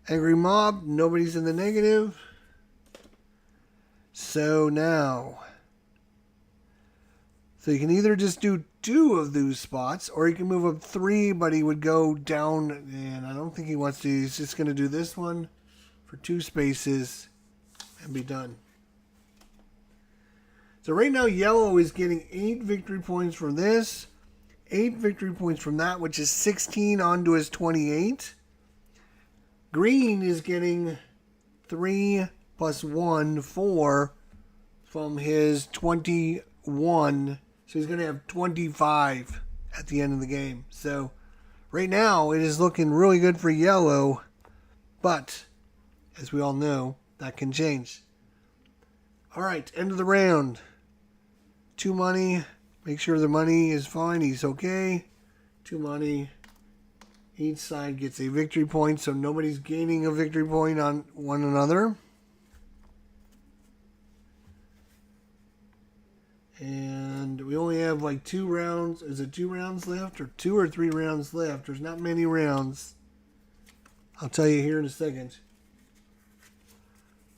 Angry mob, nobody's in the negative. So now, so you can either just do 2 of those spots, or you can move up 3, but he would go down, and I don't think he wants to. He's just going to do this one for 2 spaces and be done. So right now, yellow is getting 8 victory points from this, 8 victory points from that, which is 16 onto his 28. Green is getting 3 plus 1, 4 from his 21. So he's going to have 25 at the end of the game. So right now it is looking really good for yellow. But as we all know, that can change. All right, end of the round. 2 money. Make sure the money is fine. He's okay. 2 money. Each side gets a victory point, so nobody's gaining a victory point on one another. And we only have like 2 rounds. Is it 2 rounds left or 2 or 3 rounds left? There's not many rounds. I'll tell you here in a second.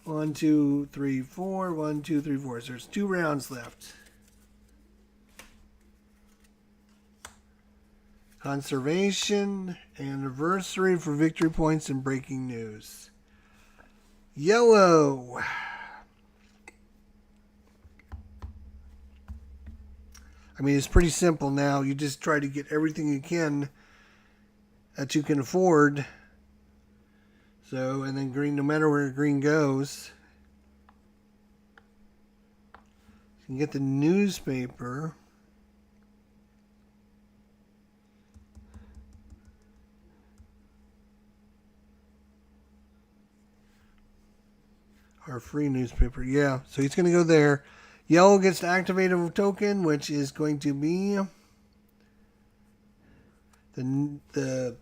1, 2, 3, 4. 1, 2, 3, 4. So there's 2 rounds left. Conservation, anniversary for victory points, and breaking news. Yellow. I mean, it's pretty simple now. You just try to get everything you can that you can afford. So, and then green, no matter where green goes, you can get the newspaper. Our free newspaper, yeah. So he's going to go there. Yellow gets to activate a token, which is going to be the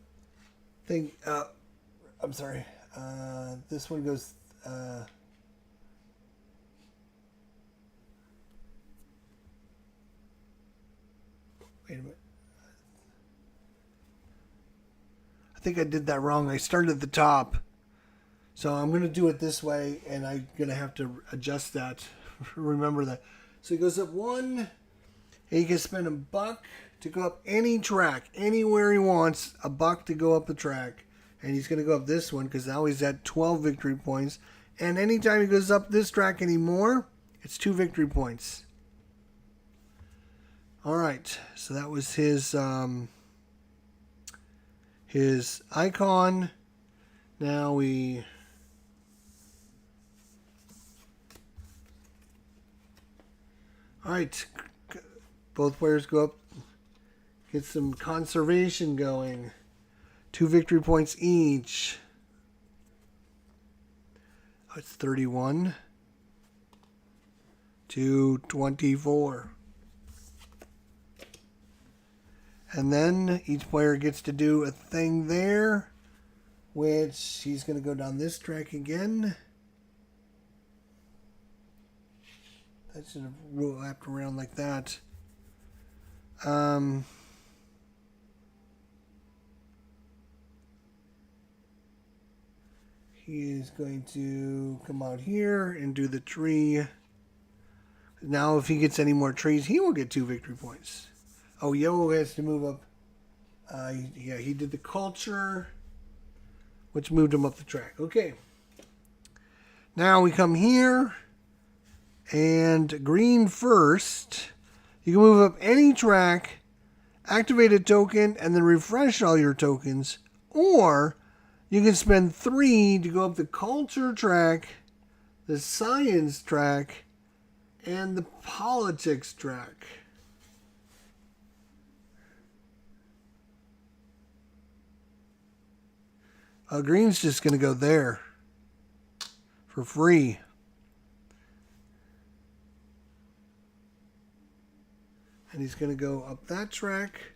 thing. I'm sorry. This one goes. Wait a minute. I think I did that wrong. I started at the top. So I'm going to do it this way, and I'm going to have to adjust that. Remember that. So he goes up 1, and he can spend $1 to go up any track, anywhere he wants, $1 to go up the track. And he's going to go up this one because now he's at 12 victory points. And anytime he goes up this track anymore, it's 2 victory points. All right, so that was his icon. Now we... All right, both players go up, get some conservation going. 2 victory points each. Oh, it's 31 to 24. And then each player gets to do a thing there, which he's going to go down this track again. That should have wrapped around like that. He is going to come out here and do the tree. Now if he gets any more trees, he will get 2 victory points. Oh, yellow has to move up. Yeah, he did the culture, which moved him up the track. Okay. Now we come here. And green first. You can move up any track, activate a token, and then refresh all your tokens. Or you can spend 3 to go up the culture track, the science track, and the politics track. Green's just going to go there for free. And he's going to go up that track.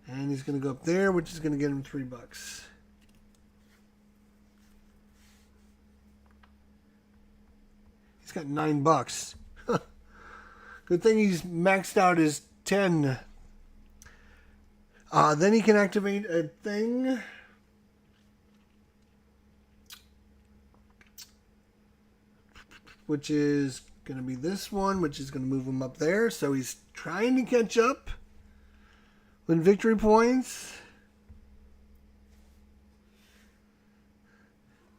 And he's going to go up there, which is going to get him $3. He's got $9. Good thing he's maxed out his 10. Then he can activate a thing. Which is going to be this one, which is going to move him up there. So he's trying to catch up with victory points.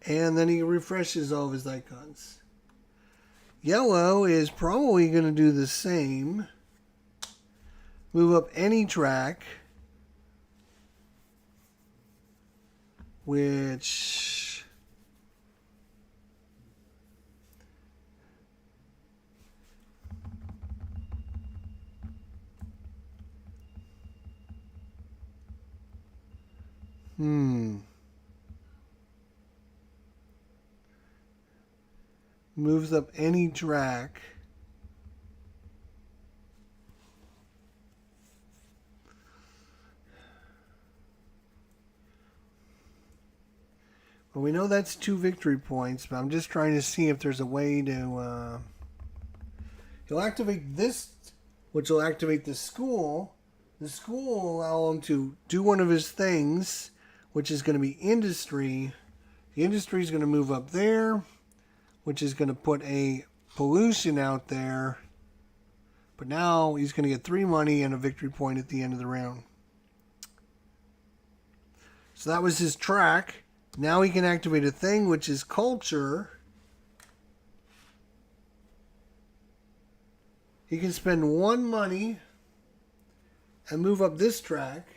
And then he refreshes all of his icons. Yellow is probably going to do the same. Move up any track. Which... Moves up any track. Well, we know that's 2 victory points, but I'm just trying to see if there's a way to... He'll activate this, which will activate the school. The school will allow him to do one of his things, which is going to be industry. The industry is going to move up there, which is going to put a pollution out there. But now he's going to get 3 money and a victory point at the end of the round. So that was his track. Now he can activate a thing, which is culture. He can spend 1 money and move up this track.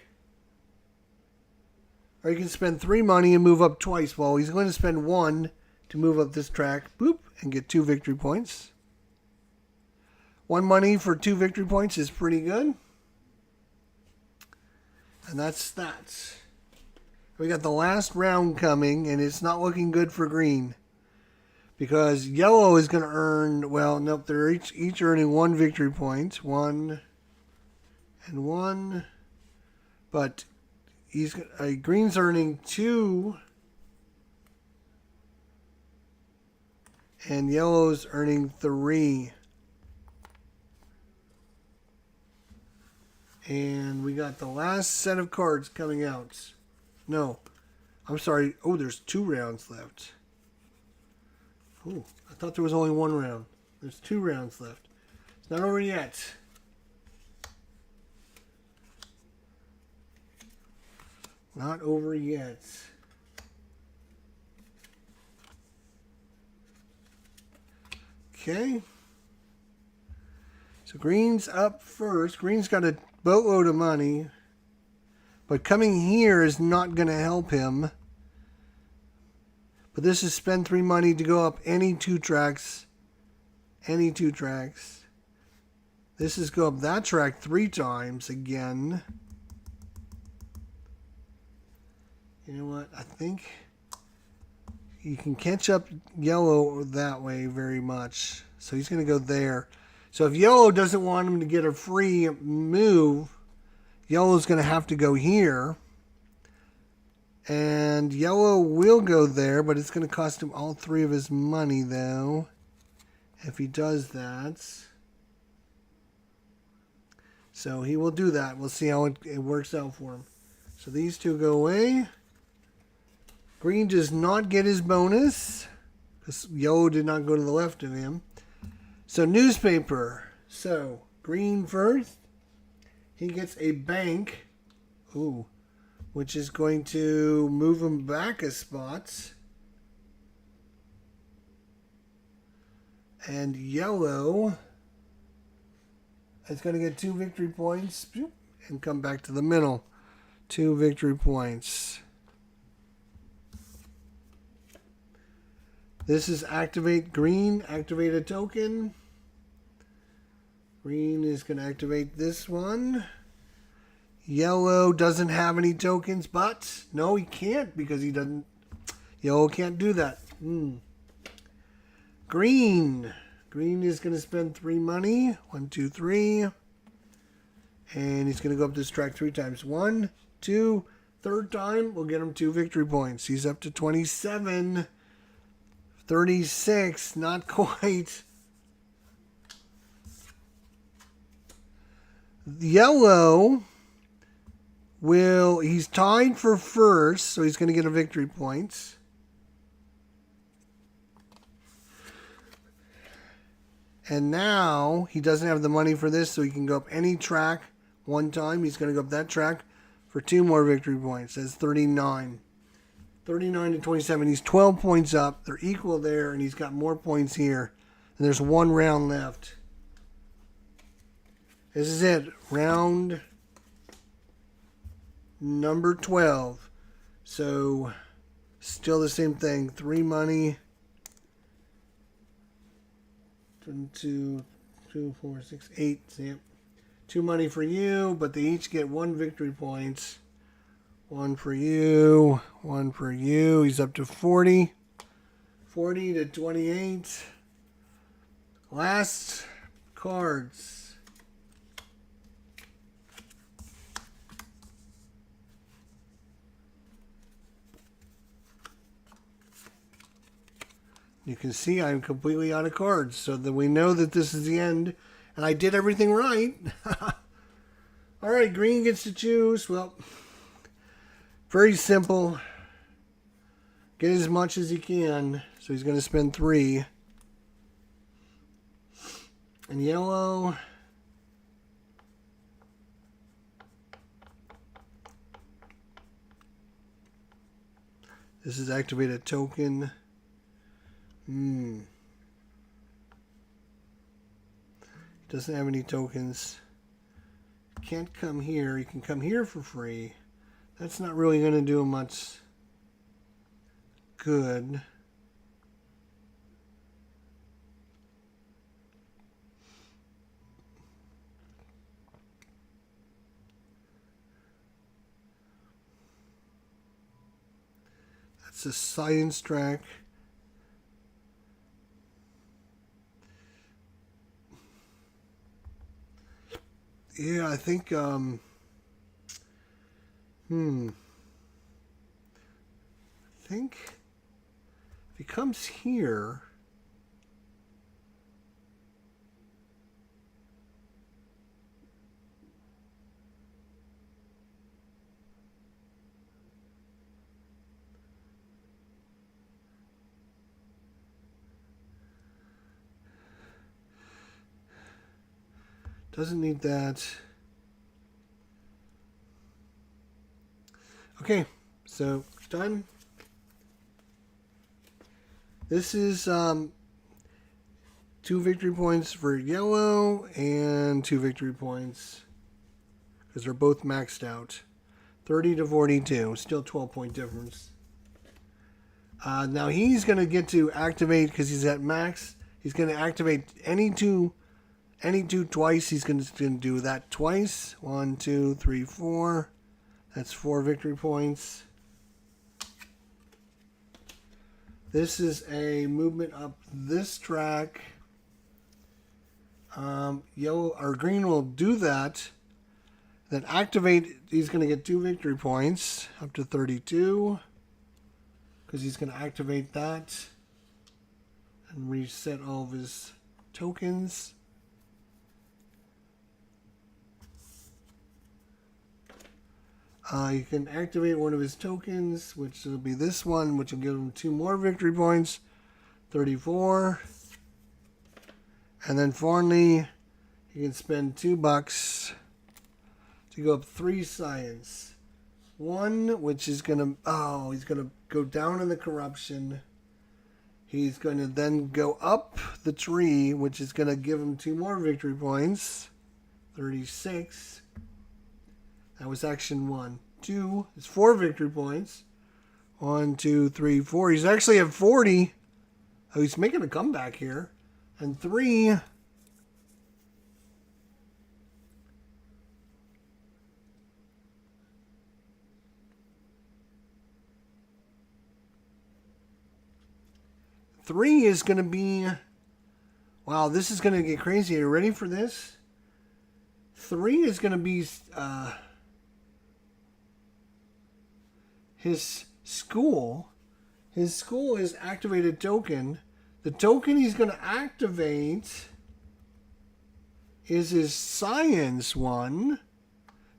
Or he can spend 3 money and move up twice. Well, he's going to spend 1 to move up this track. Boop. And get 2 victory points. 1 money for 2 victory points is pretty good. And that's that. We got the last round coming, and it's not looking good for green. Because yellow is going to earn, well, nope, they're each earning 1 victory point. 1 and 1. But green's earning 2. And yellow's earning 3. And we got the last set of cards coming out. No, I'm sorry. Oh, there's 2 rounds left. Oh, I thought there was only 1 round. There's 2 rounds left. It's not over yet. Not over yet. Okay. So green's up first. Green's got a boatload of money. But coming here is not going to help him. But this is spend 3 money to go up any 2 tracks. Any 2 tracks. This is go up that track 3 times again. You know what? I think you can catch up yellow that way very much. So he's going to go there. So if yellow doesn't want him to get a free move, yellow's going to have to go here. And yellow will go there, but it's going to cost him all 3 of his money, though, if he does that. So he will do that. We'll see how it works out for him. So these 2 go away. Green does not get his bonus, because yellow did not go to the left of him. So newspaper. So green first. He gets a bank, which is going to move him back a spot. And yellow is going to get 2 victory points and come back to the middle. 2 victory points. This is activate green, activate a token. Green is going to activate this one. Yellow doesn't have any tokens, but no, he can't because he doesn't. Yellow can't do that. Green. Green is going to spend 3 money. 1, 2, 3. And he's going to go up this track 3 times. 1, 2, third time, we'll get him 2 victory points. He's up to 27. 36, not quite. Yellow he's tied for first, so he's going to get a victory point. And now he doesn't have the money for this, so he can go up any track 1 time. He's going to go up that track for 2 more victory points. That's 39. 39 to 27. He's 12 points up. They're equal there, and he's got more points here. And there's 1 round left. This is it. Round number 12. So, still the same thing. 3 money. 2, 4, 6, 8. Yep. 2 money for you, but they each get 1 victory point. 1 for you. 1 for you. He's up to 40. 40 to 28. Last cards. You can see I'm completely out of cards, so that we know that this is the end, and I did everything right. All right, green gets to choose. Well, very simple. Get as much as he can, so he's going to spend 3. And yellow, this is activate a token. Doesn't have any tokens. Can't come here. You can come here for free. That's not really going to do him much good. That's a science track. Yeah, I think, I think if he comes here, doesn't need that. Okay, so done. This is 2 victory points for yellow and 2 victory points because they're both maxed out. 30 to 42, still 12-point difference. Now he's going to get to activate because he's at max. He's going to activate any two twice. He's going to do that twice. 1, 2, 3, 4. That's 4 victory points. This is a movement up this track. Yellow or green will do that. Then activate. He's going to get 2 victory points up to 32 because he's going to activate that and reset all of his tokens. You can activate one of his tokens, which will be this one, which will give him 2 more victory points, 34. And then finally, you can spend $2 to go up 3 science. 1, which is going to, he's going to go down in the corruption. He's going to then go up the tree, which is going to give him 2 more victory points, 36. That was action 1. 2 is 4 victory points. 1, 2, 3, 4. He's actually at 40. Oh, he's making a comeback here. And 3 3 is going to be... Wow, this is going to get crazy. Are you ready for this? 3 is going to be his school. His school is activated token. The token he's going to activate is his science one.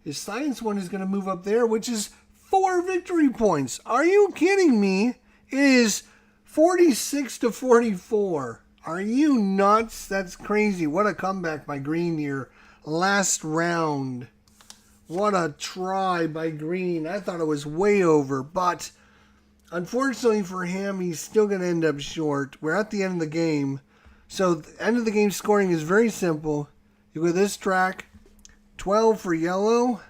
His science one is going to move up there, which is 4 victory points. Are you kidding me? It is 46 to 44. Are you nuts? That's crazy. What a comeback by Green here. Last round. What a try by Green. I thought it was way over, but unfortunately for him, he's still going to end up short. We're at the end of the game. So the end of the game scoring is very simple. You go this track, 12 for yellow,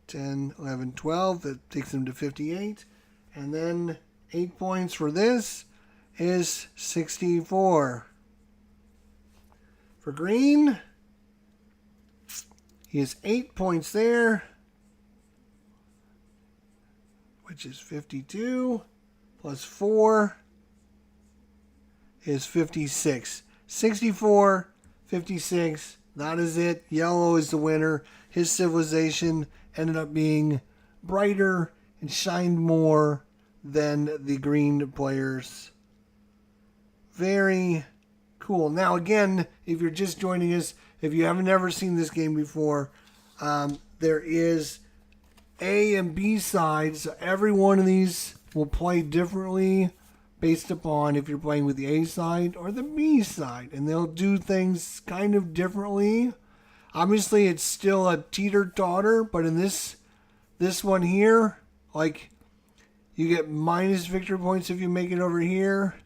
10, 11, 12. That takes him to 58. And then 8 points for this is 64. For Green, he has 8 points there, which is 52, plus 4 is 56. 64, 56, that is it. Yellow is the winner. His civilization ended up being brighter and shined more than the green players. Very cool. Now again, if you're just joining us, if you haven't ever seen this game before, there is A and B sides. Every one of these will play differently based upon if you're playing with the A side or the B side. And they'll do things kind of differently. Obviously, it's still a teeter-totter, but in this one here, like, you get minus victory points if you make it over here.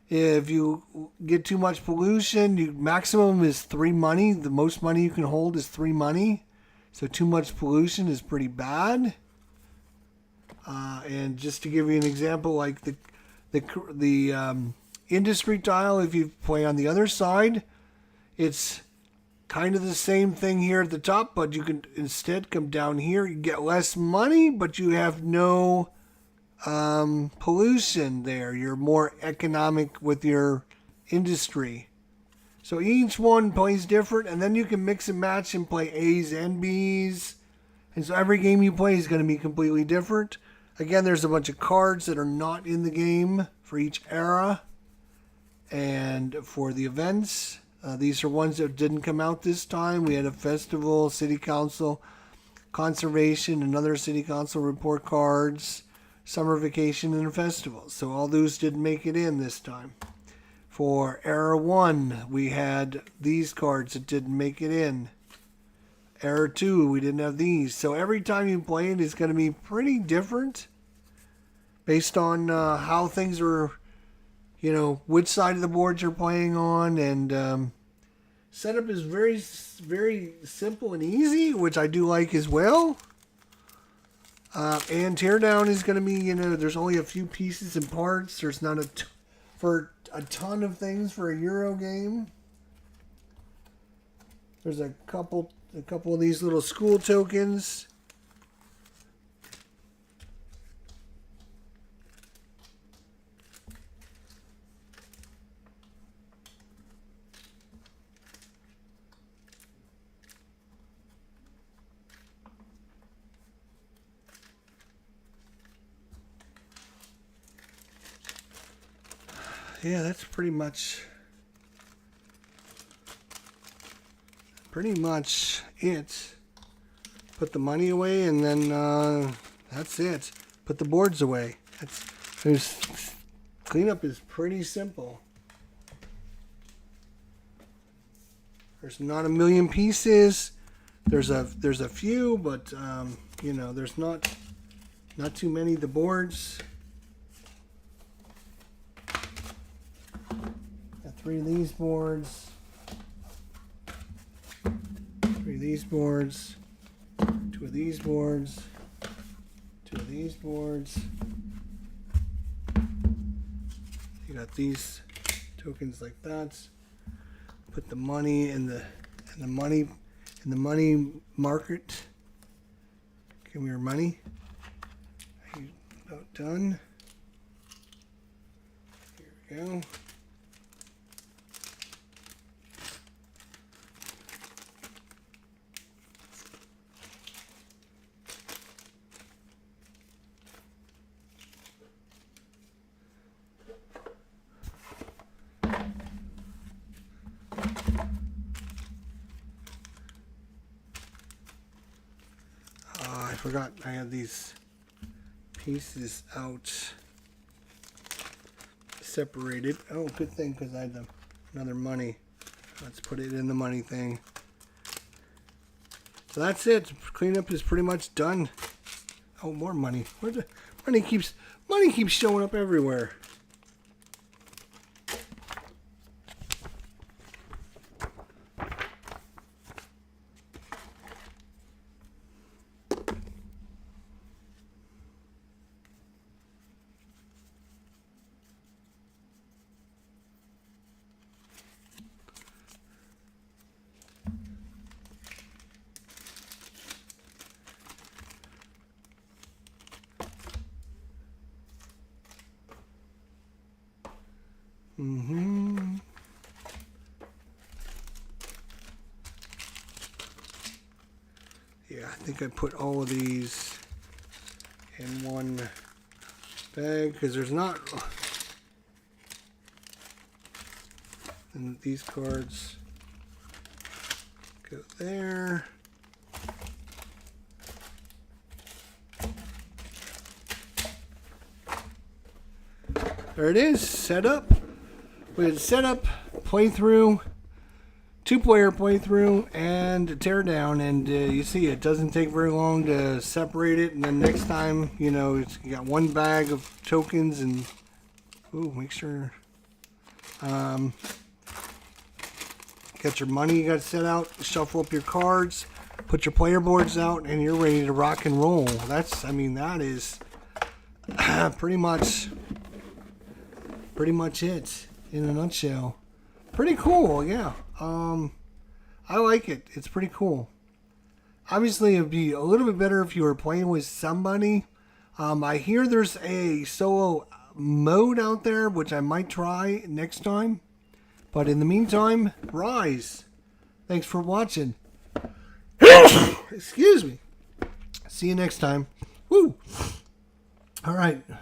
If you get too much pollution, maximum is 3 money. The most money you can hold is 3 money. So too much pollution is pretty bad. And just to give you an example, like the industry tile, if you play on the other side, it's kind of the same thing here at the top, but you can instead come down here. You get less money, but you have no pollution there. You're more economic with your industry. So each one plays different, and then you can mix and match and play A's and B's. And so every game you play is going to be completely different. Again, there's a bunch of cards that are not in the game for each era and for the events. These are ones that didn't come out this time. We had a festival, city council, conservation, and other city council report cards, summer vacation, and a festival. So all those didn't make it in this time. For Era 1, we had these cards that didn't make it in. Era 2, we didn't have these. So every time you play it, it's going to be pretty different based on how things are, which side of the board you're playing on. And setup is very, very simple and easy, which I do like as well. And teardown is going to be, there's only a few pieces and parts. There's not for a ton of things for a Euro game. There's a couple of these little school tokens. Yeah, that's pretty much it. Put the money away, and then that's it. Put the boards away. Cleanup is pretty simple. There's not a million pieces. There's a few, but there's not too many of the boards. 3 of these boards, 3 of these boards, 2 of these boards, 2 of these boards. You got these tokens like that. Put the money in the money market. Give me your money. About done. Here we go. I forgot I had these pieces out separated. Oh, good thing, because I had another money. Let's put it in the money thing. So that's it. Cleanup is pretty much done. Oh, more money. Where the money keeps showing up everywhere. Yeah, I think I put all of these in one bag because there's not. And these cards go there. There it is, set up. We had set up, playthrough, 2-player playthrough, and tear down. And you see, it doesn't take very long to separate it. And then next time, you know, you got one bag of tokens, and make sure. Got your money you got set out, shuffle up your cards, put your player boards out, and you're ready to rock and roll. That is pretty much it in a nutshell. Pretty cool, yeah. I like it. It's pretty cool. Obviously, it'd be a little bit better if you were playing with somebody. I hear there's a solo mode out there, which I might try next time. But in the meantime, Rise. Thanks for watching. Excuse me. See you next time. Woo! All right.